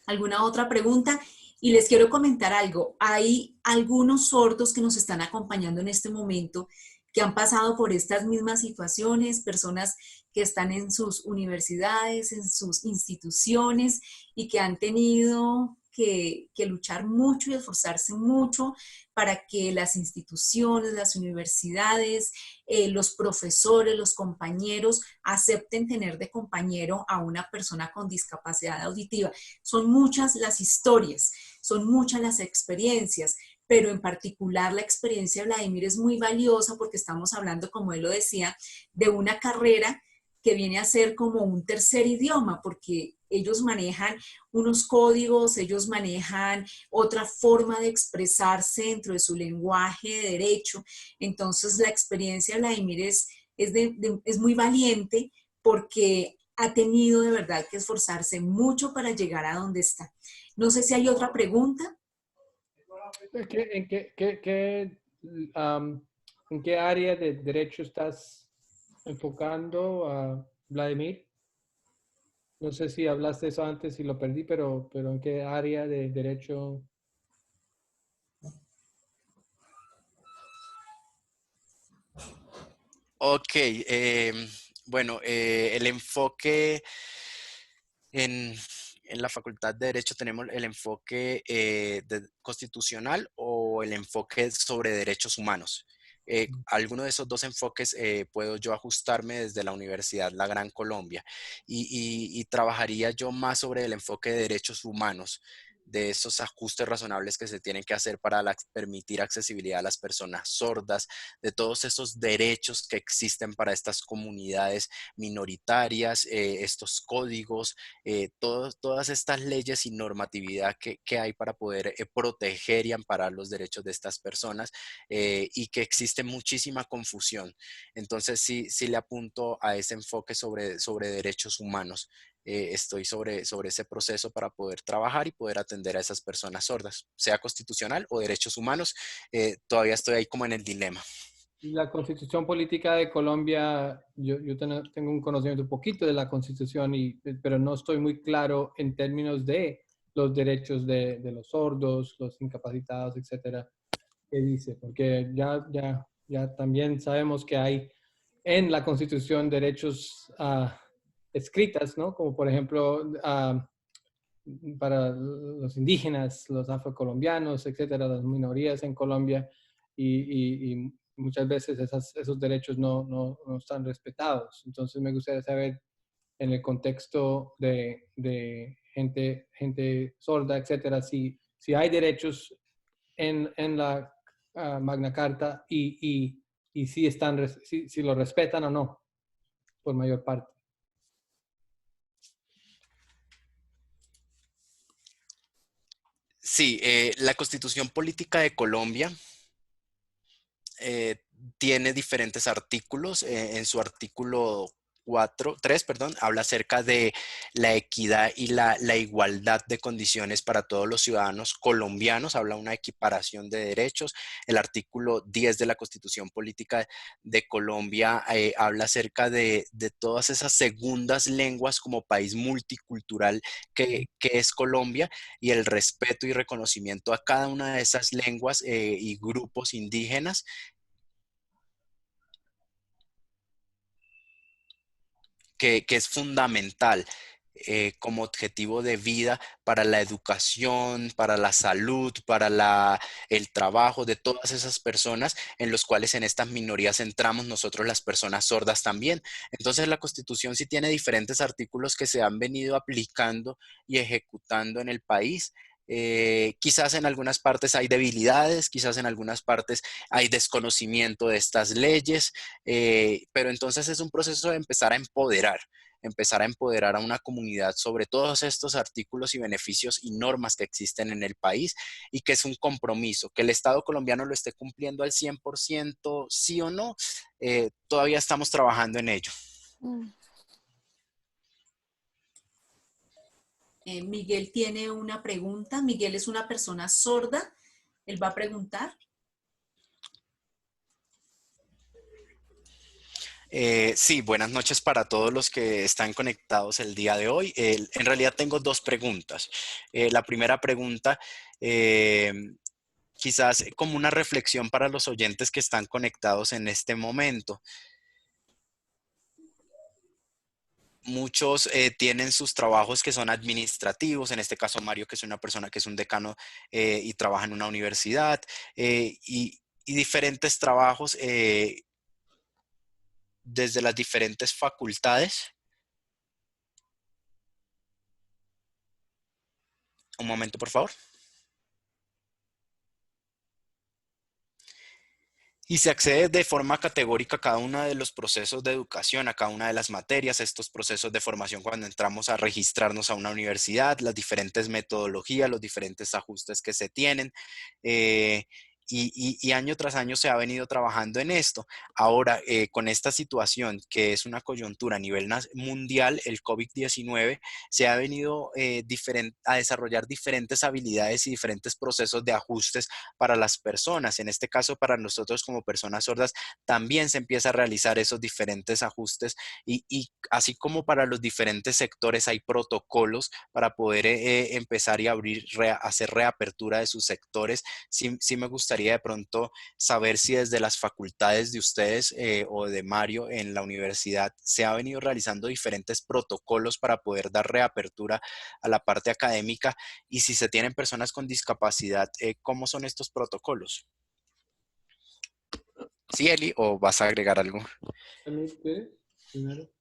¿alguna otra pregunta? Y les quiero comentar algo. Hay algunos sordos que nos están acompañando en este momento que han pasado por estas mismas situaciones, personas que están en sus universidades, en sus instituciones y que han tenido que luchar mucho y esforzarse mucho para que las instituciones, las universidades, los profesores, los compañeros acepten tener de compañero a una persona con discapacidad auditiva. Son muchas las historias, son muchas las experiencias, pero en particular la experiencia de Vladimir es muy valiosa porque estamos hablando, como él lo decía, de una carrera que viene a ser como un tercer idioma, porque ellos manejan unos códigos, ellos manejan otra forma de expresarse dentro de su lenguaje de derecho. Entonces, la experiencia de Vladimir es muy valiente porque ha tenido de verdad que esforzarse mucho para llegar a donde está. No sé si hay otra pregunta. Um, ¿En qué área de derecho estás enfocando, Vladimir? No sé si hablaste de eso antes y lo perdí, pero ¿en qué área de derecho? Ok, bueno, el enfoque en, en la Facultad de Derecho tenemos el enfoque constitucional o el enfoque sobre derechos humanos. Alguno de esos dos enfoques puedo yo ajustarme desde la Universidad La Gran Colombia y trabajaría yo más sobre el enfoque de derechos humanos. de esos ajustes razonables que se tienen que hacer para permitir accesibilidad a las personas sordas, de todos esos derechos que existen para estas comunidades minoritarias, estos códigos, todas estas leyes y normatividad que hay para poder proteger y amparar los derechos de estas personas, y que existe muchísima confusión. Entonces sí le apunto a ese enfoque sobre derechos humanos. Estoy sobre ese proceso para poder trabajar y poder atender a esas personas sordas, sea constitucional o derechos humanos. Todavía estoy ahí como en el dilema. La Constitución Política de Colombia, yo tengo un conocimiento un poquito de la Constitución, pero no estoy muy claro en términos de los derechos de los sordos, los incapacitados, etcétera, qué dice, porque ya también sabemos que hay en la Constitución derechos escritas, ¿no? Como por ejemplo para los indígenas, los afrocolombianos, etcétera, las minorías en Colombia, y muchas veces esos derechos no están respetados. Entonces me gustaría saber en el contexto de gente sorda, etcétera, si hay derechos en la Magna Carta y si lo respetan o no, por mayor parte. Sí, la Constitución Política de Colombia tiene diferentes artículos. En su artículo 3, perdón, habla acerca de la equidad y la igualdad de condiciones para todos los ciudadanos colombianos, habla una equiparación de derechos. El artículo 10 de la Constitución Política de Colombia habla acerca de todas esas segundas lenguas como país multicultural que es Colombia, y el respeto y reconocimiento a cada una de esas lenguas y grupos indígenas, que es fundamental como objetivo de vida para la educación, para la salud, para el trabajo de todas esas personas en los cuales en estas minorías entramos nosotros las personas sordas también. Entonces la Constitución sí tiene diferentes artículos que se han venido aplicando y ejecutando en el país. Quizás en algunas partes hay debilidades, quizás en algunas partes hay desconocimiento de estas leyes, pero entonces es un proceso de empezar a empoderar a una comunidad sobre todos estos artículos y beneficios y normas que existen en el país, y que es un compromiso. Que el Estado colombiano lo esté cumpliendo al 100%, sí o no, todavía estamos trabajando en ello. Miguel tiene una pregunta. Miguel es una persona sorda. Él va a preguntar. Sí, buenas noches para todos los que están conectados el día de hoy. En realidad tengo dos preguntas. La primera pregunta, quizás como una reflexión para los oyentes que están conectados en este momento. Muchos tienen sus trabajos que son administrativos, en este caso Mario, que es una persona que es un decano y trabaja en una universidad, y diferentes trabajos desde las diferentes facultades. Un momento, por favor. Y se accede de forma categórica a cada uno de los procesos de educación, a cada una de las materias, estos procesos de formación cuando entramos a registrarnos a una universidad, las diferentes metodologías, los diferentes ajustes que se tienen. Y año tras año se ha venido trabajando en esto. Ahora, con esta situación que es una coyuntura a nivel mundial, el COVID-19, se ha venido a desarrollar diferentes habilidades y diferentes procesos de ajustes para las personas. En este caso, para nosotros como personas sordas, también se empieza a realizar esos diferentes ajustes, y así como para los diferentes sectores hay protocolos para poder empezar y hacer reapertura de sus sectores. Sí me gustaría de pronto saber si desde las facultades de ustedes o de Mario en la universidad se ha venido realizando diferentes protocolos para poder dar reapertura a la parte académica, y si se tienen personas con discapacidad, ¿cómo son estos protocolos? ¿Sí, Eli, o vas a agregar algo? Primero.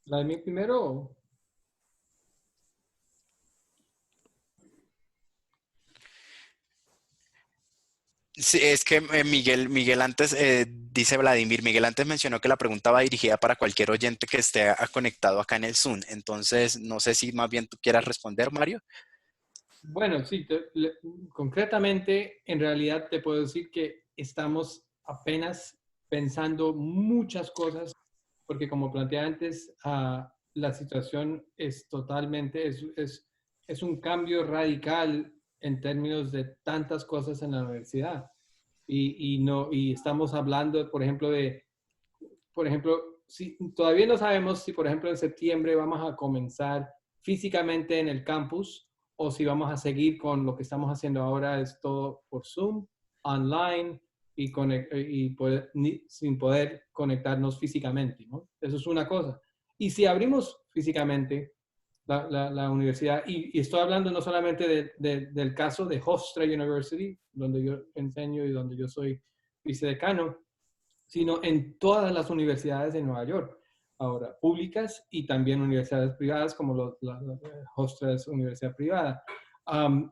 ¿La de mí primero? Sí, es que Miguel antes, dice Vladimir, Miguel antes mencionó que la pregunta va dirigida para cualquier oyente que esté conectado acá en el Zoom. Entonces, no sé si más bien tú quieras responder, Mario. Bueno, sí, concretamente, en realidad te puedo decir que estamos apenas pensando muchas cosas, porque como planteé antes, la situación es totalmente, es un cambio radical en términos de tantas cosas en la universidad. Y estamos hablando, por ejemplo, si, todavía no sabemos si, por ejemplo, en septiembre vamos a comenzar físicamente en el campus o si vamos a seguir con lo que estamos haciendo ahora, es todo por Zoom, online sin poder conectarnos físicamente, ¿no? Eso es una cosa. Y si abrimos físicamente la universidad, y estoy hablando no solamente del caso de Hofstra University, donde yo enseño y donde yo soy vicedecano, sino en todas las universidades de Nueva York, ahora públicas y también universidades privadas como Hofstra es universidad privada. Um,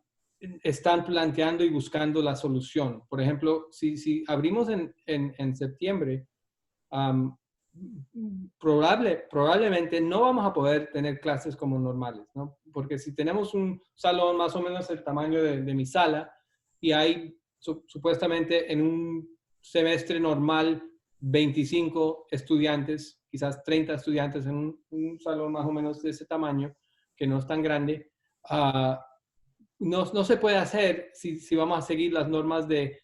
Están planteando y buscando la solución. Por ejemplo, si abrimos en septiembre, um, probablemente no vamos a poder tener clases como normales, ¿no? Porque si tenemos un salón más o menos el tamaño de mi sala y hay supuestamente en un semestre normal 25 estudiantes, quizás 30 estudiantes en un salón más o menos de ese tamaño, que no es tan grande, no se puede hacer si vamos a seguir las normas de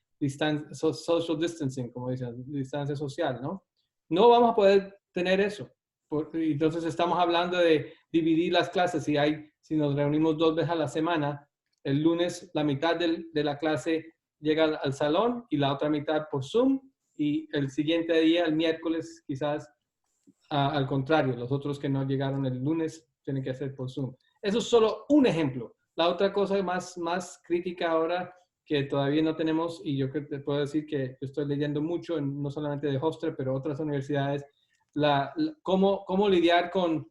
social distancing, como dicen, distancia social, ¿no? No vamos a poder tener eso. Entonces estamos hablando de dividir las clases. Si nos reunimos 2 veces a la semana, el lunes la mitad de la clase llega al salón y la otra mitad por Zoom, y el siguiente día, el miércoles, quizás al contrario, los otros que no llegaron el lunes tienen que hacer por Zoom. Eso es solo un ejemplo. La otra cosa más crítica ahora que todavía no tenemos, y yo te puedo decir que yo estoy leyendo mucho, no solamente de Hofstra, pero otras universidades, cómo lidiar con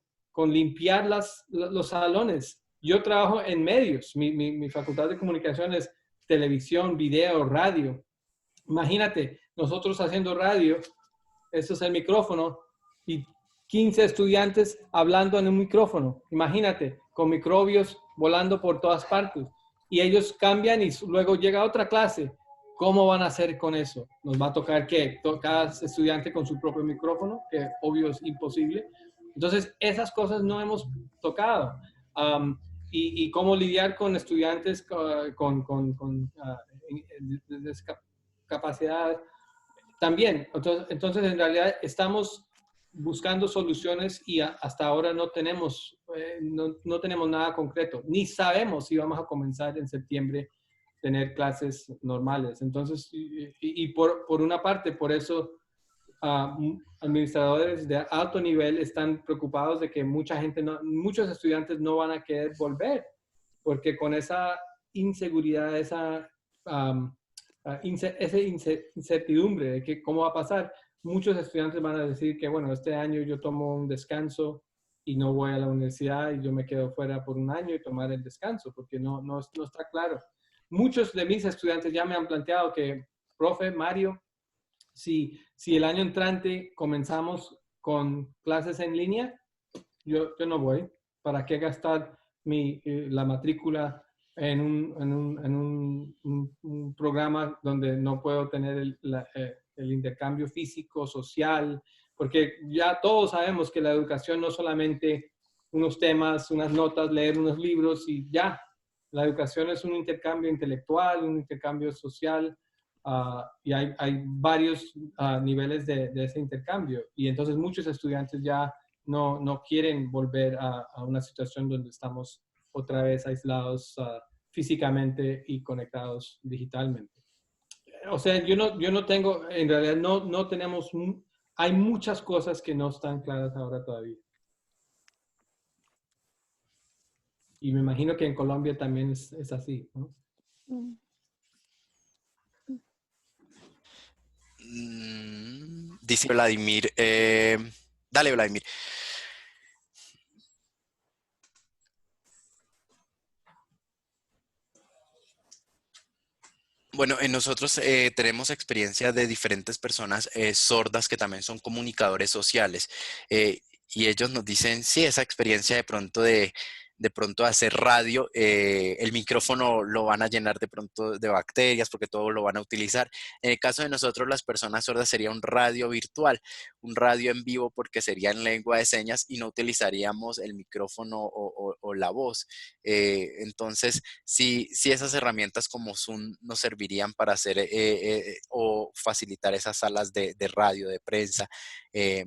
limpiar los salones. Yo trabajo en medios, mi facultad de comunicación es televisión, video, radio. Imagínate, nosotros haciendo radio, eso es el micrófono, y 15 estudiantes hablando en un micrófono. Imagínate, con microbios volando por todas partes. Y ellos cambian y luego llega otra clase. ¿Cómo van a hacer con eso? Nos va a tocar que cada estudiante con su propio micrófono, que obvio es imposible. Entonces, esas cosas no hemos tocado. Y cómo lidiar con estudiantes con discapacidad también. Entonces, en realidad estamos buscando soluciones y hasta ahora no tenemos nada concreto. Ni sabemos si vamos a comenzar en septiembre a tener clases normales. Entonces, por una parte, por eso administradores de alto nivel están preocupados de que muchos estudiantes no van a querer volver, porque con esa inseguridad, esa incertidumbre de que cómo va a pasar, muchos estudiantes van a decir que, bueno, este año yo tomo un descanso y no voy a la universidad y yo me quedo fuera por un año y tomar el descanso, porque no está claro. Muchos de mis estudiantes ya me han planteado que, profe, Mario, si el año entrante comenzamos con clases en línea, yo no voy. ¿Para qué gastar la matrícula en un programa donde no puedo tener el intercambio físico, social? Porque ya todos sabemos que la educación no solamente unos temas, unas notas, leer unos libros y ya. La educación es un intercambio intelectual, un intercambio social, y hay varios niveles de ese intercambio. Y entonces muchos estudiantes ya no quieren volver a una situación donde estamos otra vez aislados físicamente y conectados digitalmente. O sea, yo no tengo, en realidad no tenemos, hay muchas cosas que no están claras ahora todavía. Y me imagino que en Colombia también es así, ¿no? Dice Vladimir, dale Vladimir. Bueno, nosotros tenemos experiencia de diferentes personas sordas que también son comunicadores sociales, y ellos nos dicen, sí, esa experiencia de pronto hacer radio, el micrófono lo van a llenar de pronto de bacterias porque todo lo van a utilizar. En el caso de nosotros, las personas sordas, sería un radio virtual, un radio en vivo porque sería en lengua de señas y no utilizaríamos el micrófono o la voz. Entonces, si esas herramientas como Zoom nos servirían para hacer o facilitar esas salas de radio, de prensa.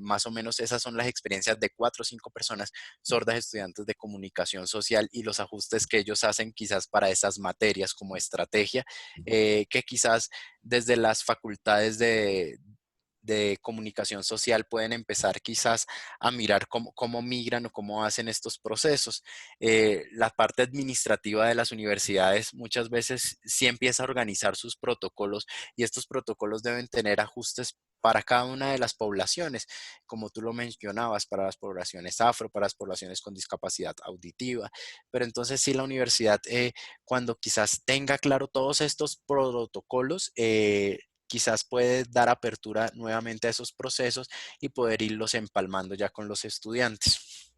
Más o menos esas son las experiencias de 4 o 5 personas sordas estudiantes de comunicación social y los ajustes que ellos hacen quizás para esas materias como estrategia, que quizás desde las facultades de comunicación social pueden empezar quizás a mirar cómo migran o cómo hacen estos procesos. La parte administrativa de las universidades muchas veces sí empieza a organizar sus protocolos y estos protocolos deben tener ajustes para cada una de las poblaciones, como tú lo mencionabas, para las poblaciones afro, para las poblaciones con discapacidad auditiva. Pero entonces sí la universidad, cuando quizás tenga claro todos estos protocolos, quizás puede dar apertura nuevamente a esos procesos y poder irlos empalmando ya con los estudiantes.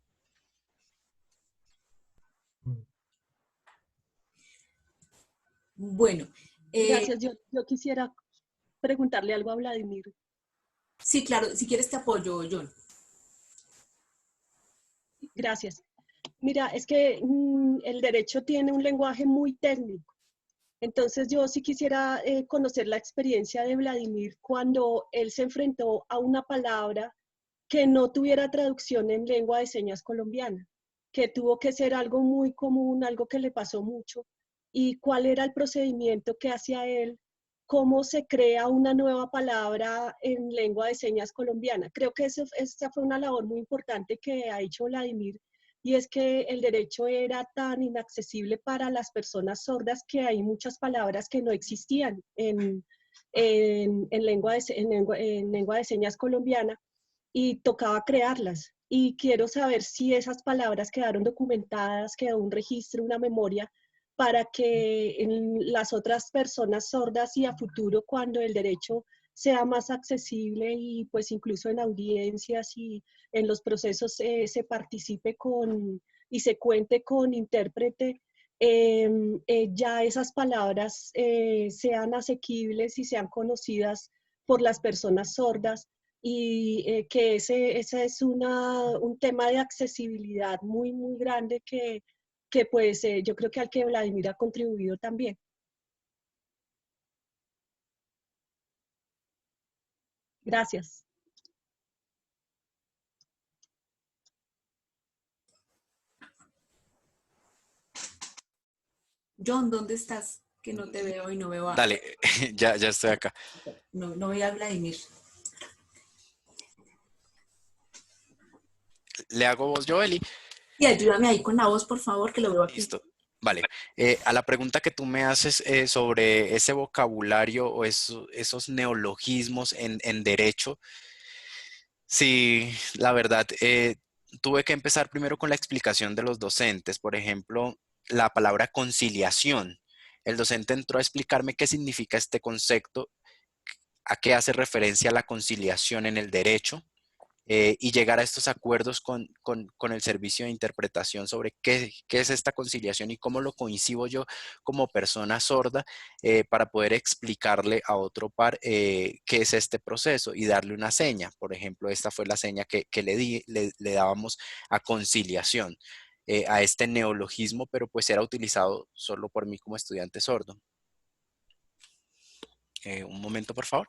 Bueno, Gracias. Yo quisiera preguntarle algo a Vladimir. sí, claro, si quieres te apoyo, John. Gracias. Mira, es que el derecho tiene un lenguaje muy técnico. Entonces yo sí quisiera conocer la experiencia de Vladimir cuando él se enfrentó a una palabra que no tuviera traducción en lengua de señas colombiana, que tuvo que ser algo muy común, algo que le pasó mucho, y cuál era el procedimiento que hacía él, cómo se crea una nueva palabra en lengua de señas colombiana. Creo que esa fue una labor muy importante que ha hecho Vladimir, y es que el derecho era tan inaccesible para las personas sordas que hay muchas palabras que no existían en lengua de señas colombiana y tocaba crearlas. Y quiero saber si esas palabras quedaron documentadas, quedó un registro, una memoria, para que las otras personas sordas y a futuro, cuando el derecho sea más accesible y pues incluso en audiencias y en los procesos se participe con y se cuente con intérprete, ya esas palabras sean asequibles y sean conocidas por las personas sordas y que ese es un tema de accesibilidad muy, muy grande que pues yo creo que al que Vladimir ha contribuido también. Gracias. John, ¿dónde estás? Que no te veo y no veo a... Dale, ya estoy acá. No veo a Vladimir. ¿Le hago voz, Joeli? Y ayúdame ahí con la voz, por favor, que lo veo aquí. Listo. Vale. A la pregunta que tú me haces sobre ese vocabulario o esos neologismos en derecho, sí, la verdad, tuve que empezar primero con la explicación de los docentes. Por ejemplo, la palabra conciliación. El docente entró a explicarme qué significa este concepto, a qué hace referencia la conciliación en el derecho, y llegar a estos acuerdos con el servicio de interpretación sobre qué es esta conciliación y cómo lo coincido yo como persona sorda, para poder explicarle a otro par qué es este proceso y darle una seña. Por ejemplo, esta fue la seña que le dábamos a conciliación, a este neologismo, pero pues era utilizado solo por mí como estudiante sordo. Un momento, por favor.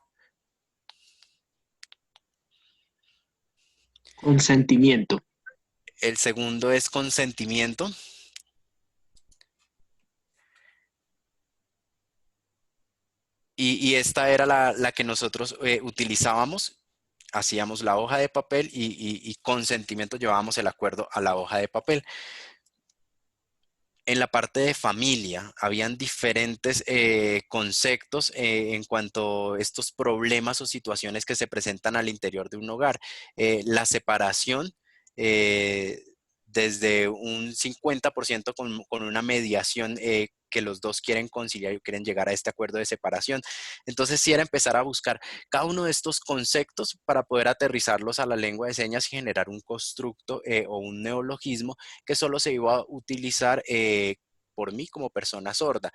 Consentimiento. El segundo es consentimiento. Y esta era la que nosotros utilizábamos. Hacíamos la hoja de papel y consentimiento llevábamos el acuerdo a la hoja de papel. En la parte de familia, habían diferentes conceptos en cuanto a estos problemas o situaciones que se presentan al interior de un hogar. La separación desde un 50% con una mediación que los dos quieren conciliar y quieren llegar a este acuerdo de separación. Entonces sí era empezar a buscar cada uno de estos conceptos para poder aterrizarlos a la lengua de señas y generar un constructo o un neologismo que solo se iba a utilizar por mí como persona sorda.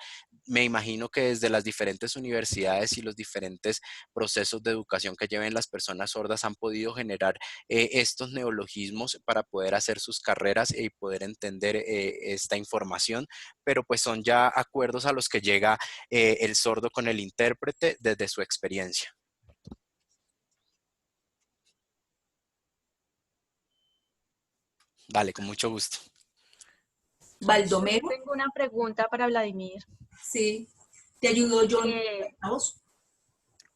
Me imagino que desde las diferentes universidades y los diferentes procesos de educación que lleven las personas sordas han podido generar estos neologismos para poder hacer sus carreras y poder entender esta información, pero pues son ya acuerdos a los que llega el sordo con el intérprete desde su experiencia. Vale, con mucho gusto. Baldomero, Tengo una pregunta para Vladimir. sí. ¿Te ayudó John?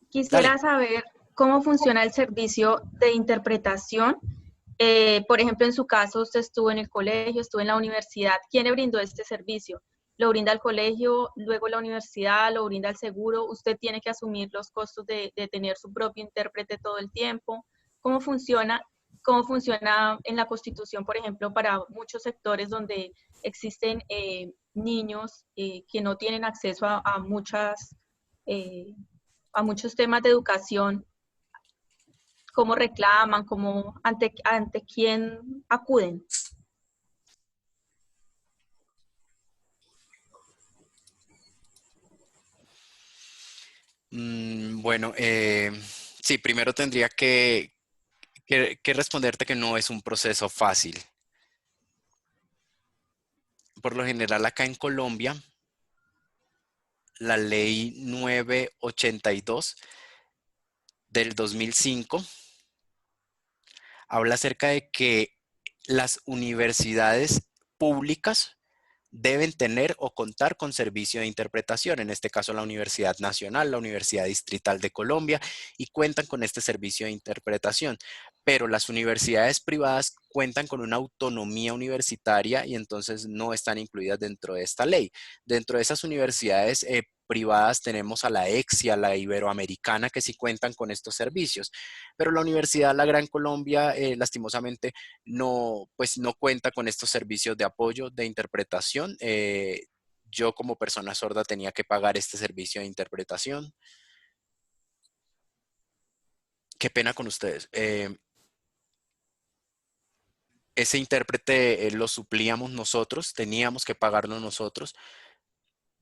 Quisiera Dale. saber cómo funciona el servicio de interpretación. Por ejemplo, en su caso, usted estuvo en el colegio, estuvo en la universidad. ¿Quién le brindó este servicio? ¿Lo brinda el colegio, luego la universidad, lo brinda el seguro? ¿Usted tiene que asumir los costos de tener su propio intérprete todo el tiempo? ¿Cómo funciona? ¿Cómo funciona en la Constitución, por ejemplo, para muchos sectores donde existen niños que no tienen acceso a muchos temas de educación? ¿Cómo reclaman? ¿Ante quién acuden? Bueno, sí, primero tendría que responderte que no es un proceso fácil. Por lo general acá en Colombia, la ley 982 del 2005 habla acerca de que las universidades públicas deben tener o contar con servicio de interpretación, en este caso la Universidad Nacional, la Universidad Distrital de Colombia, y cuentan con este servicio de interpretación. Pero las universidades privadas cuentan con una autonomía universitaria y entonces no están incluidas dentro de esta ley. Dentro de esas universidades privadas tenemos a la EXI, a la Iberoamericana, que sí cuentan con estos servicios. Pero la Universidad La Gran Colombia, lastimosamente, pues no cuenta con estos servicios de apoyo de interpretación. Yo como persona sorda tenía que pagar este servicio de interpretación. Qué pena con ustedes. Ese intérprete lo suplíamos nosotros, teníamos que pagarlo nosotros.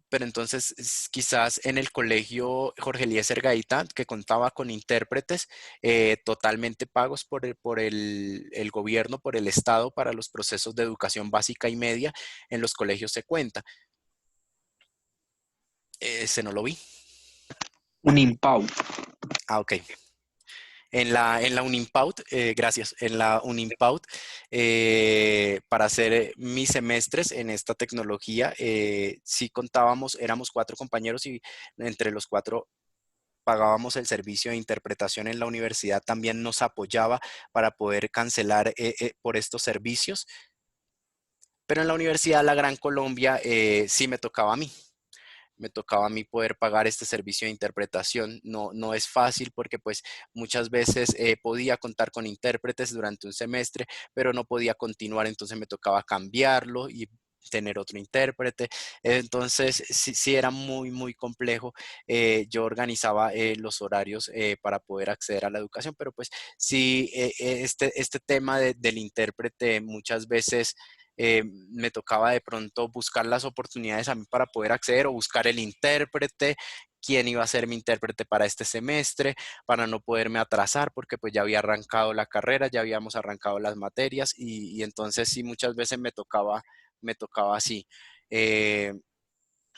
Pero entonces quizás en el colegio Jorge Eliezer Gaitán, que contaba con intérpretes totalmente pagos por el gobierno, por el Estado, para los procesos de educación básica y media, en los colegios se cuenta. Ese no lo vi. Unimpaut. Ah, ok. En la Unimpaut, gracias, en la Unimpaut, para hacer mis semestres en esta tecnología, sí contábamos, éramos 4 compañeros y entre los 4 pagábamos el servicio de interpretación. En la universidad también nos apoyaba para poder cancelar por estos servicios, pero en la Universidad La Gran Colombia sí me tocaba a mí. Me tocaba a mí poder pagar este servicio de interpretación. No es fácil porque pues muchas veces podía contar con intérpretes durante un semestre, pero no podía continuar, entonces me tocaba cambiarlo y tener otro intérprete. Entonces sí era muy, muy complejo. Yo organizaba los horarios para poder acceder a la educación, pero pues sí, este tema del intérprete muchas veces me tocaba de pronto buscar las oportunidades a mí para poder acceder o buscar el intérprete, quién iba a ser mi intérprete para este semestre, para no poderme atrasar porque pues ya había arrancado la carrera, ya habíamos arrancado las materias y entonces sí muchas veces me tocaba así.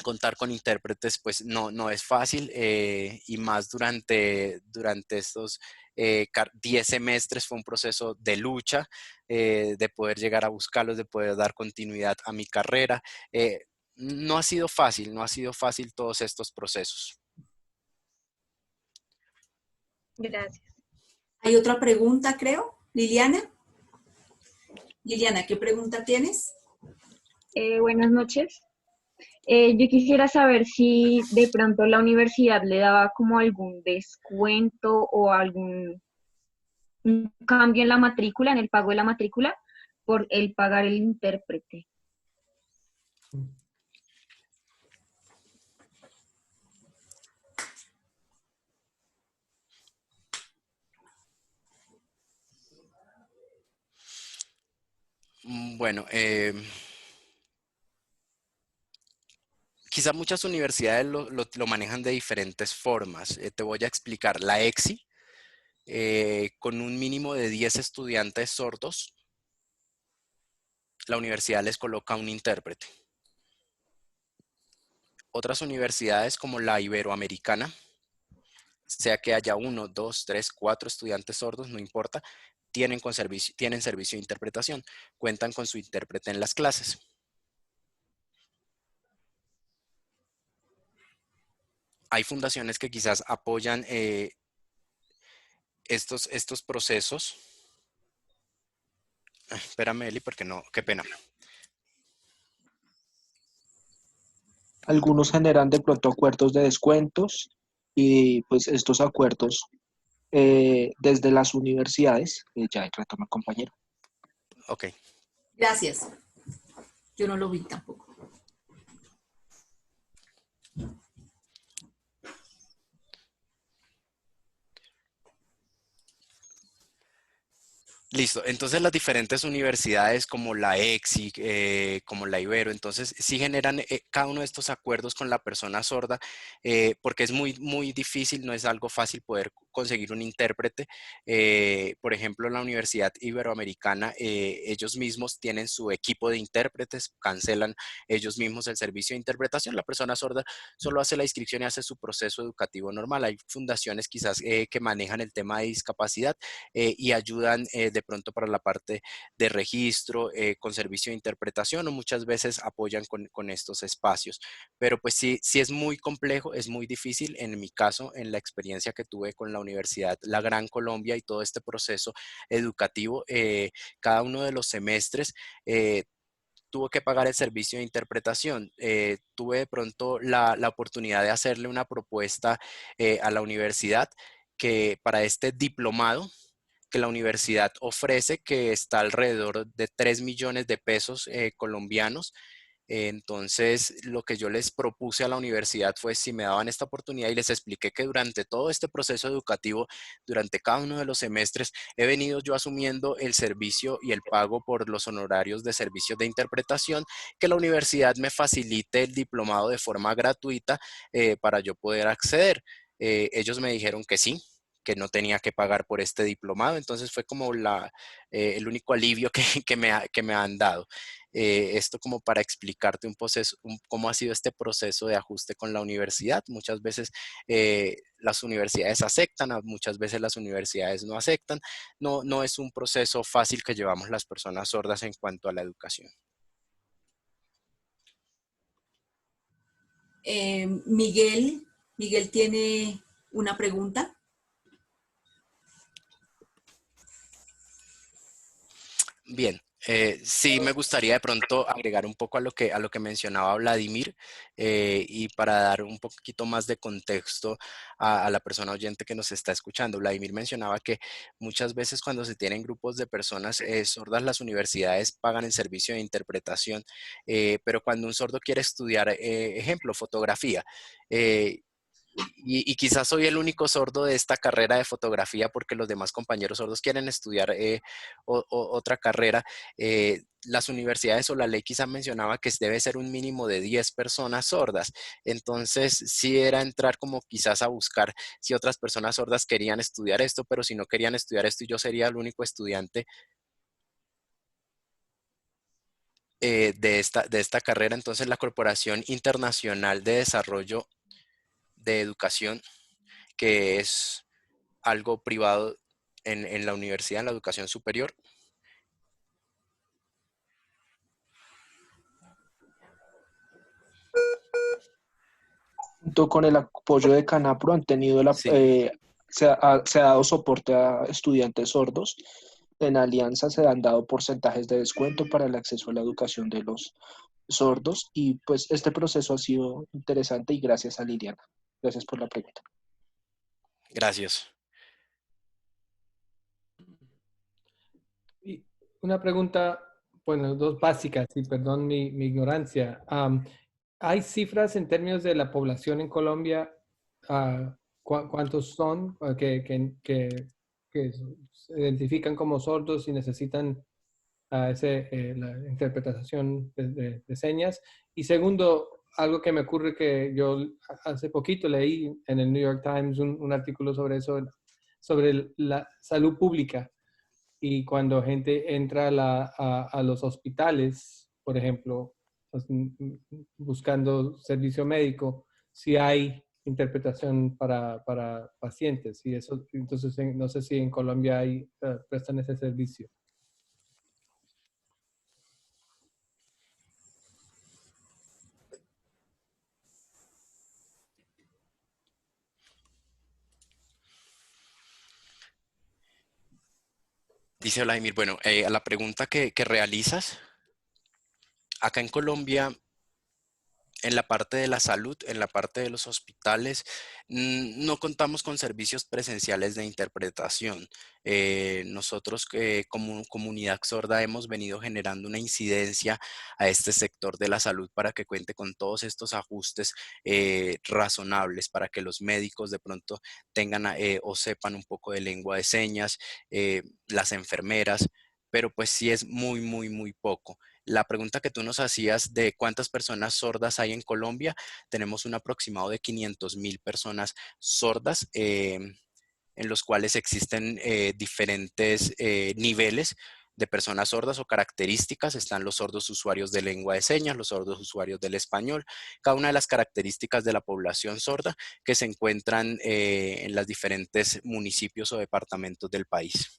Contar con intérpretes pues no es fácil y más durante estos 10 semestres fue un proceso de lucha, de poder llegar a buscarlos, de poder dar continuidad a mi carrera. No ha sido fácil, no ha sido fácil todos estos procesos. Gracias. Hay otra pregunta, creo. Liliana. Liliana, ¿qué pregunta tienes? Buenas noches. Yo quisiera saber si de pronto la universidad le daba como algún descuento o algún un cambio en la matrícula, en el pago de la matrícula, por el pagar el intérprete? Bueno, quizá muchas universidades lo manejan de diferentes formas. Te voy a explicar. La EXI, con un mínimo de 10 estudiantes sordos, la universidad les coloca un intérprete. Otras universidades como la Iberoamericana, sea que haya 1, 2, 3, 4 estudiantes sordos, no importa, tienen servicio de interpretación, cuentan con su intérprete en las clases. Hay fundaciones que quizás apoyan estos procesos. Espérame, Eli, porque no, qué pena. Algunos generan de pronto acuerdos de descuentos y pues estos acuerdos desde las universidades, ya retoma el compañero. Ok. Gracias. Yo no lo vi tampoco. Listo, entonces las diferentes universidades como la EXI, como la Ibero, entonces sí generan cada uno de estos acuerdos con la persona sorda, porque es muy difícil, no es algo fácil poder conseguir un intérprete. Por ejemplo, la Universidad Iberoamericana, ellos mismos tienen su equipo de intérpretes, cancelan ellos mismos el servicio de interpretación, la persona sorda solo hace la inscripción y hace su proceso educativo normal. Hay fundaciones quizás que manejan el tema de discapacidad y ayudan de pronto para la parte de registro, con servicio de interpretación, o muchas veces apoyan con estos espacios. Pero pues sí es muy complejo, es muy difícil. En mi caso, en la experiencia que tuve con la Universidad La Gran Colombia y todo este proceso educativo, cada uno de los semestres tuvo que pagar el servicio de interpretación. Tuve de pronto la oportunidad de hacerle una propuesta a la universidad que para este diplomado que la universidad ofrece, que está alrededor de 3 millones de pesos colombianos. Entonces, lo que yo les propuse a la universidad fue si me daban esta oportunidad, y les expliqué que durante todo este proceso educativo, durante cada uno de los semestres, he venido yo asumiendo el servicio y el pago por los honorarios de servicios de interpretación, que la universidad me facilite el diplomado de forma gratuita para yo poder acceder. Ellos me dijeron que sí, que no tenía que pagar por este diplomado. Entonces fue como el único alivio que me han dado. Esto como para explicarte cómo ha sido este proceso de ajuste con la universidad. Muchas veces las universidades aceptan, muchas veces las universidades no aceptan. No es un proceso fácil que llevamos las personas sordas en cuanto a la educación. Miguel tiene una pregunta. Bien, sí me gustaría de pronto agregar un poco a lo que mencionaba Vladimir, y para dar un poquito más de contexto a la persona oyente que nos está escuchando. Vladimir mencionaba que muchas veces cuando se tienen grupos de personas sordas, las universidades pagan el servicio de interpretación, pero cuando un sordo quiere estudiar, ejemplo, fotografía, y quizás soy el único sordo de esta carrera de fotografía porque los demás compañeros sordos quieren estudiar otra carrera. Las universidades o la ley quizás mencionaba que debe ser un mínimo de 10 personas sordas. Entonces, sí era entrar como quizás a buscar si otras personas sordas querían estudiar esto, pero si no querían estudiar esto y yo sería el único estudiante de esta carrera. Entonces, la Corporación Internacional de Desarrollo de Educación, que es algo privado en la universidad, en la educación superior. Junto con el apoyo de Canapro han tenido Sí, se ha dado soporte a estudiantes sordos. En Alianza se han dado porcentajes de descuento para el acceso a la educación de los sordos y pues este proceso ha sido interesante y gracias a Liliana. Gracias por la pregunta. gracias. Y una pregunta, bueno, dos básicas, y perdón mi ignorancia. ¿Hay cifras en términos de la población en Colombia? ¿Cuántos son que se identifican como sordos y necesitan la interpretación de señas? Y segundo, algo que me ocurre que yo hace poquito leí en el New York Times un artículo sobre eso, sobre la salud pública. Y cuando gente entra a los hospitales, por ejemplo, pues, buscando servicio médico, si hay interpretación para pacientes. Y eso, entonces, no sé si en Colombia prestan ese servicio. Dice Vladimir, bueno, a la pregunta que realizas, acá en Colombia, en la parte de la salud, en la parte de los hospitales, no contamos con servicios presenciales de interpretación. Nosotros como comunidad sorda hemos venido generando una incidencia a este sector de la salud para que cuente con todos estos ajustes razonables, para que los médicos de pronto tengan o sepan un poco de lengua de señas, las enfermeras, pero pues sí es muy, muy, muy poco. La pregunta que tú nos hacías de cuántas personas sordas hay en Colombia, tenemos un aproximado de 500.000 personas sordas, en los cuales existen diferentes niveles de personas sordas o características. Están los sordos usuarios de lengua de señas, los sordos usuarios del español, cada una de las características de la población sorda que se encuentran en los diferentes municipios o departamentos del país.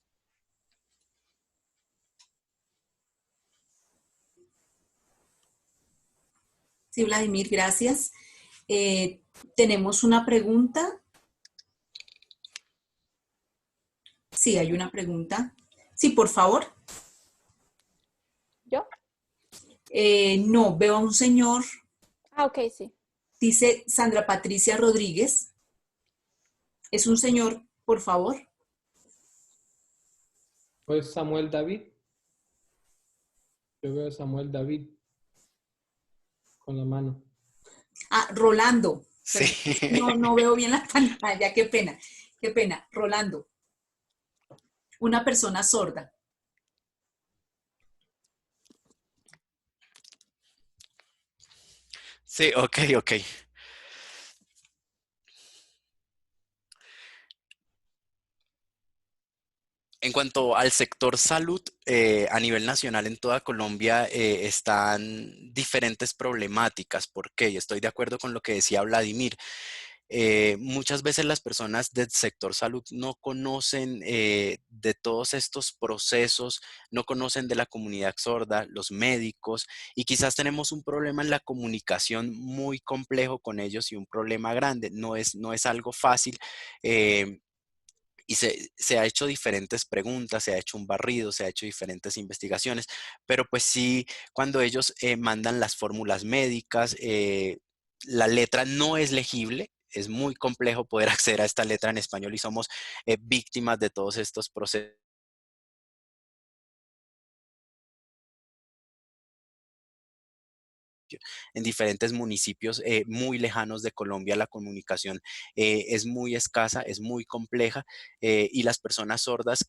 Sí, Vladimir, gracias. Tenemos una pregunta. Sí, hay una pregunta. Sí, por favor. ¿Yo? No, veo a un señor, Ok, sí. dice Sandra Patricia Rodríguez. ¿Es un señor, por favor? Pues Samuel David. Yo veo a Samuel David con la mano. Ah, Rolando. Sí. No veo bien la pantalla, qué pena, qué pena. Rolando, una persona sorda. Sí, ok. En cuanto al sector salud, a nivel nacional en toda Colombia están diferentes problemáticas. ¿Por qué? Y estoy de acuerdo con lo que decía Vladimir. Muchas veces las personas del sector salud no conocen de todos estos procesos, no conocen de la comunidad sorda, los médicos, y quizás tenemos un problema en la comunicación muy complejo con ellos y un problema grande. No es algo fácil. Y se ha hecho diferentes preguntas, se ha hecho un barrido, se ha hecho diferentes investigaciones, pero pues sí, cuando ellos mandan las fórmulas médicas, la letra no es legible, es muy complejo poder acceder a esta letra en español y somos víctimas de todos estos procesos en diferentes municipios muy lejanos de Colombia. La comunicación es muy escasa, es muy compleja y las personas sordas,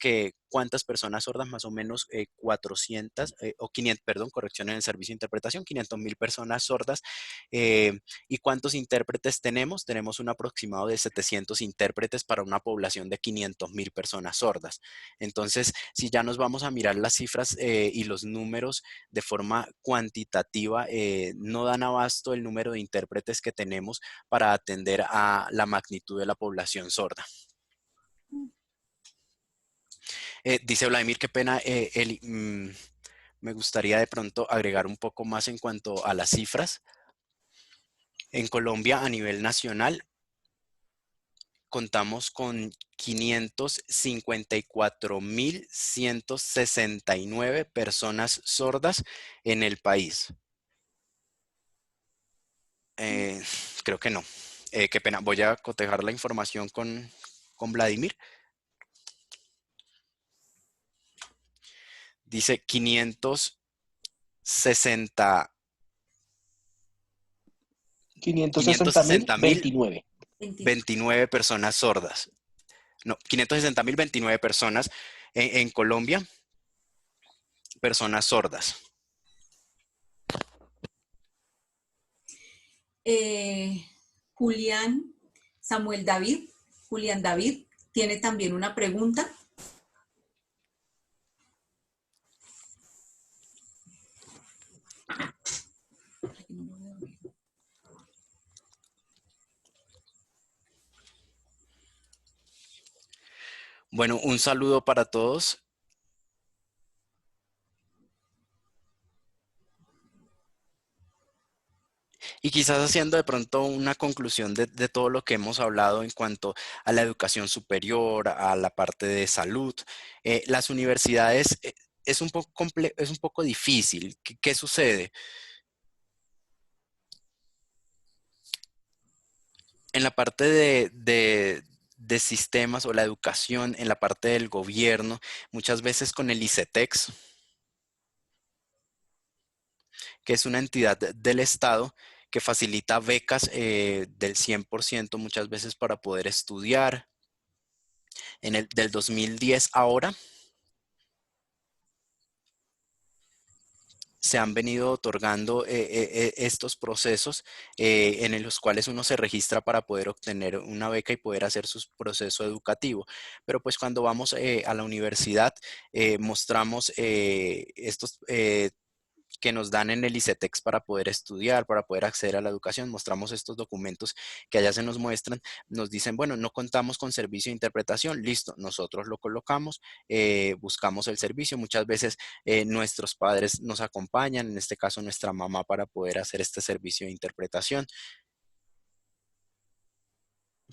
¿cuántas personas sordas? Más o menos 400 o 500, perdón, corrección en el servicio de interpretación, 500.000 personas sordas. ¿Y cuántos intérpretes tenemos? Tenemos un aproximado de 700 intérpretes para una población de 500.000 personas sordas. Entonces, si ya nos vamos a mirar las cifras y los números de forma cuantitativa, no dan abasto el número de intérpretes que tenemos para atender a la magnitud de la población sorda. Dice Vladimir, qué pena, Eli, me gustaría de pronto agregar un poco más en cuanto a las cifras. En Colombia, a nivel nacional, contamos con 554.169 personas sordas en el país. Creo que no. Qué pena. Voy a cotejar la información con Vladimir. Dice 60, 560.029. 29 personas sordas. No, 560.029 personas en Colombia, personas sordas. Julián Samuel David, Julián David, tiene también una pregunta. Bueno, un saludo para todos. Y quizás haciendo de pronto una conclusión de todo lo que hemos hablado en cuanto a la educación superior, a la parte de salud, las universidades es un poco difícil. ¿Qué sucede? En la parte de sistemas o la educación, en la parte del gobierno, muchas veces con el ICETEX, que es una entidad del Estado que facilita becas del 100% muchas veces para poder estudiar. Del 2010 ahora se han venido otorgando estos procesos en los cuales uno se registra para poder obtener una beca y poder hacer su proceso educativo. Pero pues cuando vamos a la universidad mostramos estos que nos dan en el ICETEX para poder estudiar, para poder acceder a la educación. Mostramos estos documentos que allá se nos muestran, nos dicen, bueno, no contamos con servicio de interpretación, listo, nosotros lo colocamos, buscamos el servicio, muchas veces nuestros padres nos acompañan, en este caso nuestra mamá, para poder hacer este servicio de interpretación.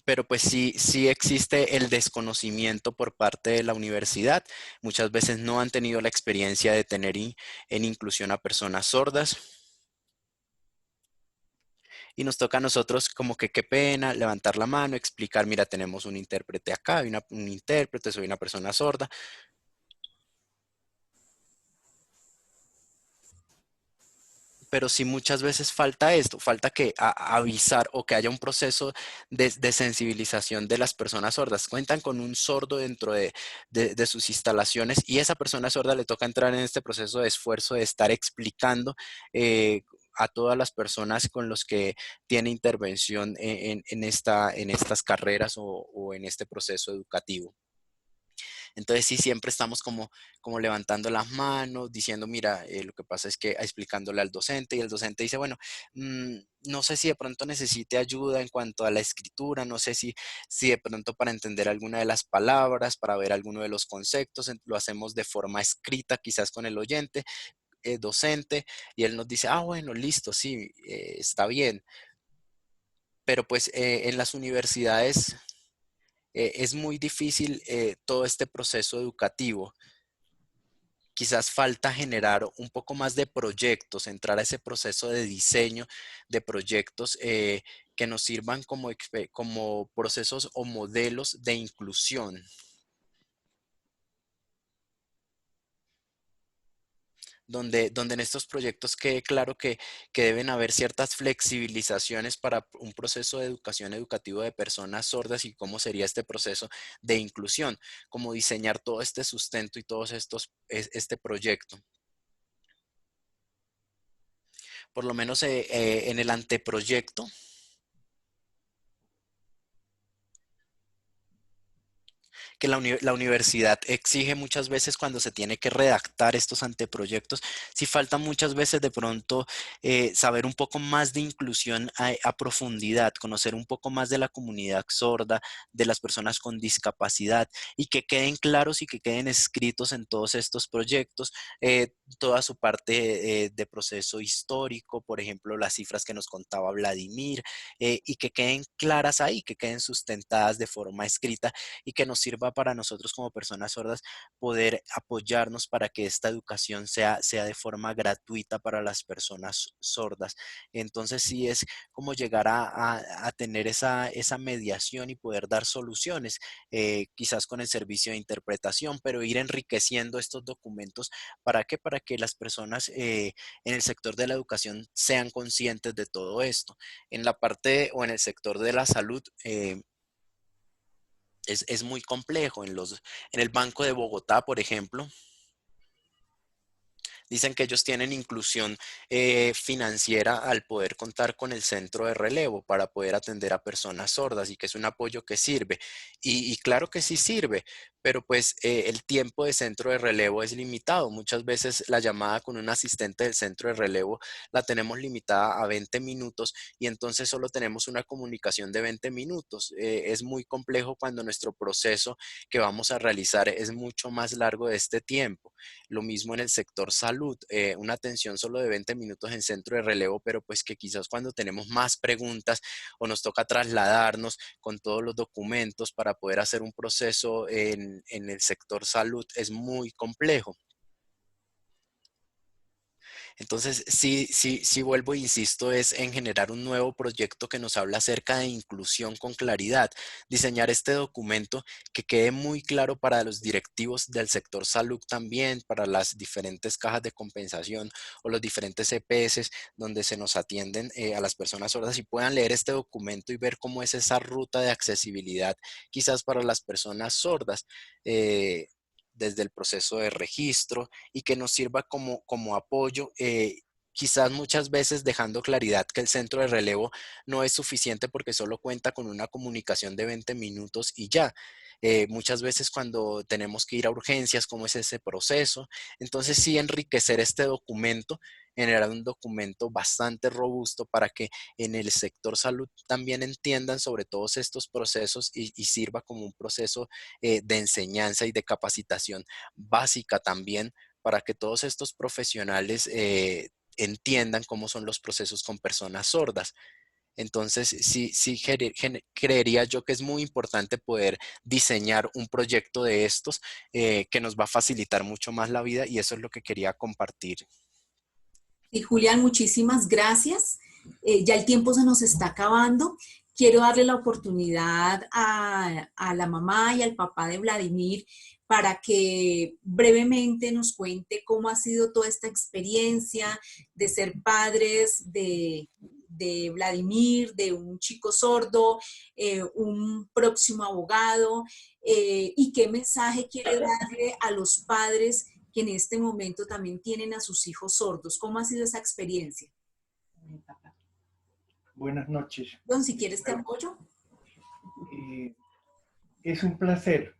Pero pues sí existe el desconocimiento por parte de la universidad. Muchas veces no han tenido la experiencia de tener en inclusión a personas sordas. Y nos toca a nosotros como que qué pena levantar la mano, explicar, mira, tenemos un intérprete acá, hay un intérprete, soy una persona sorda. Pero sí muchas veces falta esto, falta que avisar o que haya un proceso de sensibilización de las personas sordas. Cuentan con un sordo dentro de sus instalaciones y esa persona sorda le toca entrar en este proceso de esfuerzo de estar explicando a todas las personas con los que tiene intervención en estas carreras o en este proceso educativo. Entonces sí, siempre estamos como levantando las manos, diciendo, mira, lo que pasa es que explicándole al docente y el docente dice, bueno, no sé si de pronto necesite ayuda en cuanto a la escritura, no sé si de pronto para entender alguna de las palabras, para ver alguno de los conceptos, lo hacemos de forma escrita, quizás con el oyente, docente, y él nos dice, ah, bueno, listo, sí, está bien. Pero pues en las universidades es muy difícil todo este proceso educativo. Quizás falta generar un poco más de proyectos, entrar a ese proceso de diseño de proyectos que nos sirvan como procesos o modelos de inclusión. Donde en estos proyectos quede claro que deben haber ciertas flexibilizaciones para un proceso de educación educativo de personas sordas y cómo sería este proceso de inclusión, cómo diseñar todo este sustento y todos este proyecto. Por lo menos en el anteproyecto, que la universidad exige muchas veces cuando se tiene que redactar estos anteproyectos, sí falta muchas veces de pronto saber un poco más de inclusión a profundidad, conocer un poco más de la comunidad sorda, de las personas con discapacidad y que queden claros y que queden escritos en todos estos proyectos, toda su parte de proceso histórico, por ejemplo, las cifras que nos contaba Vladimir, y que queden claras ahí, que queden sustentadas de forma escrita y que nos sirva sirva para nosotros como personas sordas poder apoyarnos para que esta educación sea de forma gratuita para las personas sordas. Entonces sí es como llegar a tener esa mediación y poder dar soluciones, quizás con el servicio de interpretación, pero ir enriqueciendo estos documentos. ¿Para qué? Para que las personas en el sector de la educación sean conscientes de todo esto. En la parte o en el sector de la salud, es muy complejo. En el Banco de Bogotá, por ejemplo, dicen que ellos tienen inclusión financiera al poder contar con el centro de relevo para poder atender a personas sordas y que es un apoyo que sirve. Y claro que sí sirve, pero pues el tiempo de centro de relevo es limitado. Muchas veces la llamada con un asistente del centro de relevo la tenemos limitada a 20 minutos y entonces solo tenemos una comunicación de 20 minutos. Es muy complejo cuando nuestro proceso que vamos a realizar es mucho más largo de este tiempo. Lo mismo en el sector salud, una atención solo de 20 minutos en centro de relevo, pero pues que quizás cuando tenemos más preguntas o nos toca trasladarnos con todos los documentos para poder hacer un proceso en el sector salud es muy complejo. Entonces, sí vuelvo e insisto, es en generar un nuevo proyecto que nos habla acerca de inclusión con claridad, diseñar este documento que quede muy claro para los directivos del sector salud también, para las diferentes cajas de compensación o los diferentes EPS donde se nos atienden a las personas sordas y puedan leer este documento y ver cómo es esa ruta de accesibilidad quizás para las personas sordas. Desde el proceso de registro y que nos sirva como apoyo, quizás muchas veces dejando claridad que el centro de relevo no es suficiente porque solo cuenta con una comunicación de 20 minutos y ya. Muchas veces cuando tenemos que ir a urgencias, ¿cómo es ese proceso? Entonces sí enriquecer este documento, generar un documento bastante robusto para que en el sector salud también entiendan sobre todos estos procesos y sirva como un proceso de enseñanza y de capacitación básica también para que todos estos profesionales entiendan cómo son los procesos con personas sordas. Entonces, sí creería yo que es muy importante poder diseñar un proyecto de estos que nos va a facilitar mucho más la vida y eso es lo que quería compartir. Y Julián, muchísimas gracias. Ya el tiempo se nos está acabando. Quiero darle la oportunidad a la mamá y al papá de Vladimir para que brevemente nos cuente cómo ha sido toda esta experiencia de ser padres de Vladimir, de un chico sordo, un próximo abogado, y qué mensaje quiere darle a los padres que en este momento también tienen a sus hijos sordos. ¿Cómo ha sido esa experiencia? Buenas noches. Don, si quieres te apoyo. Es un placer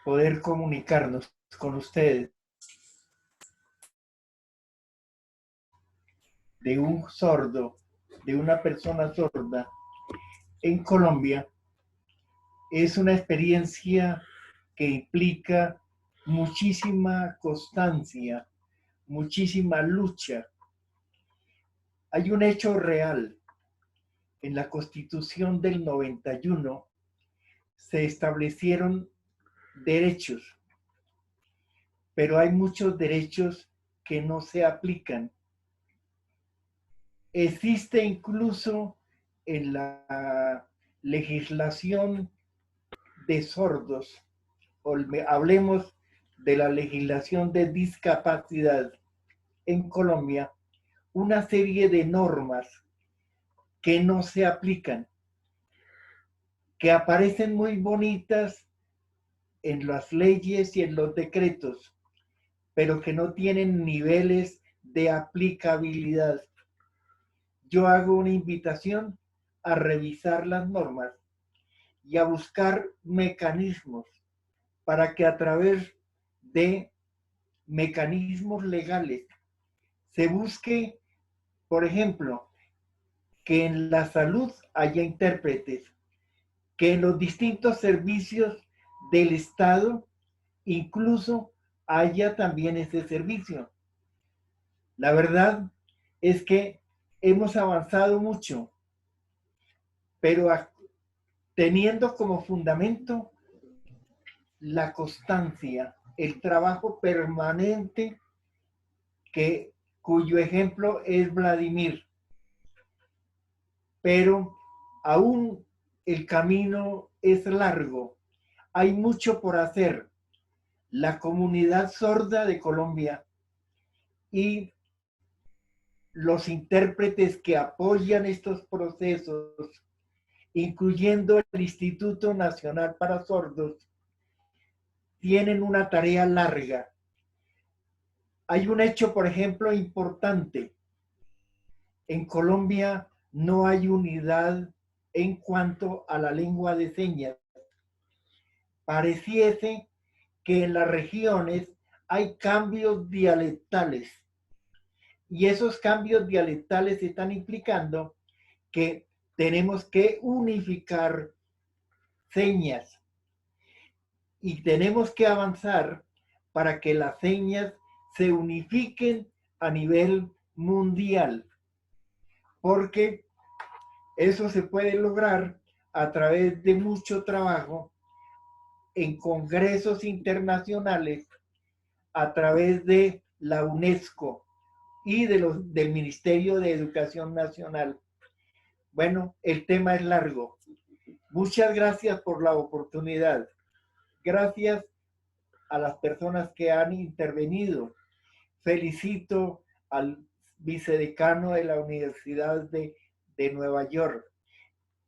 poder comunicarnos con ustedes de un sordo, de una persona sorda en Colombia. Es una experiencia que implica muchísima constancia, muchísima lucha. Hay un hecho real. En la Constitución del 91 se establecieron derechos, pero hay muchos derechos que no se aplican. Existe incluso en la legislación de sordos, o hablemos de la legislación de discapacidad en Colombia, una serie de normas que no se aplican, que aparecen muy bonitas en las leyes y en los decretos, pero que no tienen niveles de aplicabilidad. Yo hago una invitación a revisar las normas y a buscar mecanismos para que a través de mecanismos legales se busque, por ejemplo, que en la salud haya intérpretes, que en los distintos servicios del Estado incluso haya también ese servicio. La verdad es que hemos avanzado mucho, pero teniendo como fundamento la constancia, el trabajo permanente cuyo ejemplo es Vladimir. Pero aún el camino es largo, hay mucho por hacer. La comunidad sorda de Colombia y los intérpretes que apoyan estos procesos, incluyendo el Instituto Nacional para Sordos, tienen una tarea larga. Hay un hecho, por ejemplo, importante. En Colombia no hay unidad en cuanto a la lengua de señas. Pareciese que en las regiones hay cambios dialectales y esos cambios dialectales están implicando que tenemos que unificar señas y tenemos que avanzar para que las señas se unifiquen a nivel mundial, porque eso se puede lograr a través de mucho trabajo en congresos internacionales, a través de la UNESCO y del Ministerio de Educación Nacional. Bueno, el tema es largo. Muchas gracias por la oportunidad. Gracias a las personas que han intervenido. Felicito al vicedecano de la Universidad de Nueva York.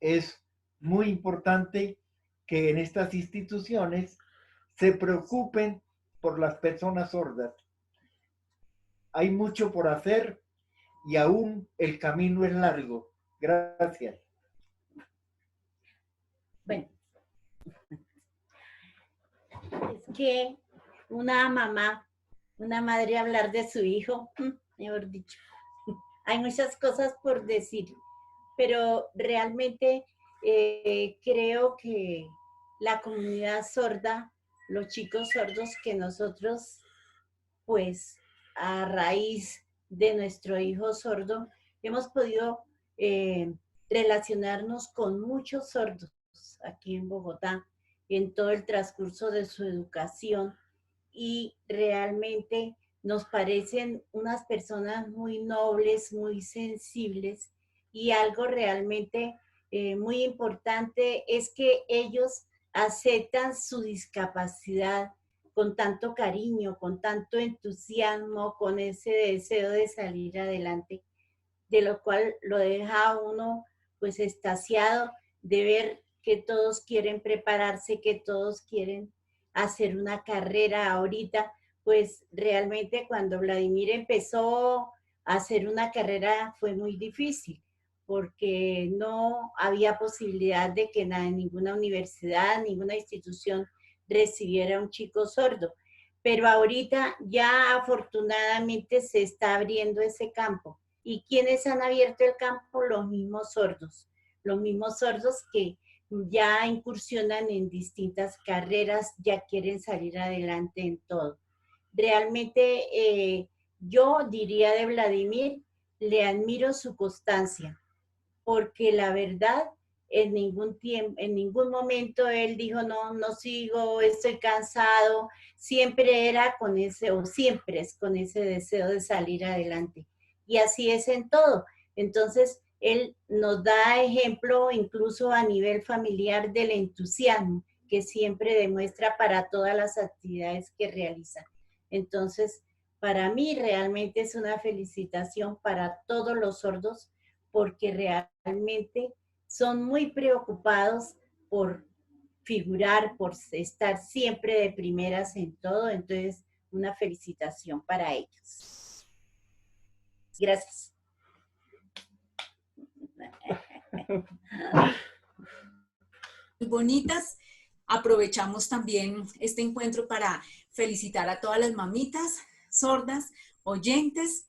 Es muy importante que en estas instituciones se preocupen por las personas sordas. Hay mucho por hacer y aún el camino es largo. Gracias. Bueno, es que una mamá, una madre hablar de su hijo, mejor dicho, hay muchas cosas por decir, pero realmente creo que la comunidad sorda, los chicos sordos que nosotros, pues a raíz de nuestro hijo sordo, hemos podido relacionarnos con muchos sordos aquí en Bogotá, en todo el transcurso de su educación, y realmente nos parecen unas personas muy nobles, muy sensibles, y algo realmente muy importante es que ellos aceptan su discapacidad con tanto cariño, con tanto entusiasmo, con ese deseo de salir adelante, de lo cual lo deja a uno pues extasiado de ver que todos quieren prepararse, que todos quieren hacer una carrera ahorita. Pues realmente cuando Vladimir empezó a hacer una carrera fue muy difícil, porque no había posibilidad de que en ninguna universidad, ninguna institución recibiera a un chico sordo. Pero ahorita ya afortunadamente se está abriendo ese campo. ¿Y quiénes han abierto el campo? Los mismos sordos que ya incursionan en distintas carreras, ya quieren salir adelante en todo. Realmente yo diría de Vladimir, le admiro su constancia, porque la verdad en ningún momento él dijo no sigo, estoy cansado, siempre era con ese, o siempre es con ese deseo de salir adelante. Y así es en todo. Entonces, él nos da ejemplo incluso a nivel familiar del entusiasmo que siempre demuestra para todas las actividades que realiza. Entonces, para mí realmente es una felicitación para todos los sordos, porque realmente son muy preocupados por figurar, por estar siempre de primeras en todo. Entonces, una felicitación para ellos. Gracias. Muy bonitas. Aprovechamos también este encuentro para felicitar a todas las mamitas sordas, oyentes,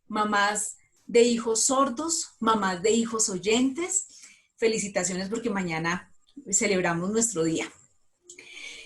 mamás de hijos sordos, mamás de hijos oyentes. Felicitaciones porque mañana celebramos nuestro día.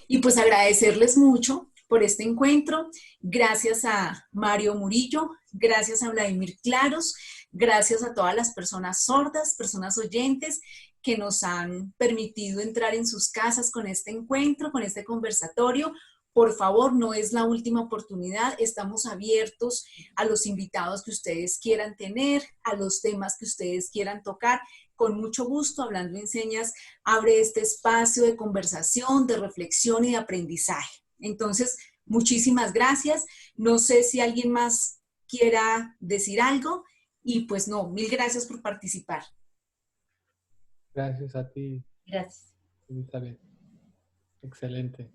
Y pues agradecerles mucho por este encuentro. Gracias a Mario Murillo, gracias a Vladimir Claros, gracias a todas las personas sordas, personas oyentes que nos han permitido entrar en sus casas con este encuentro, con este conversatorio. Por favor, no es la última oportunidad. Estamos abiertos a los invitados que ustedes quieran tener, a los temas que ustedes quieran tocar. Con mucho gusto, Hablando en Señas abre este espacio de conversación, de reflexión y de aprendizaje. Entonces, muchísimas gracias. No sé si alguien más quiera decir algo. Y pues no, mil gracias por participar. Gracias a ti. Gracias. Elizabeth. Excelente.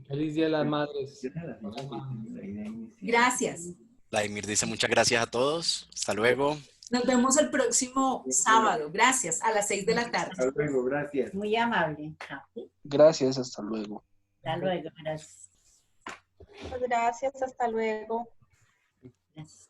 Feliz Día de las Madres. Gracias. Vladimir dice muchas gracias a todos. Hasta luego. Nos vemos el próximo sábado. Gracias, a las 6 de la tarde. Hasta luego, gracias. Muy amable. Gracias, hasta luego. Hasta luego, gracias. Muchas gracias, hasta luego. Gracias.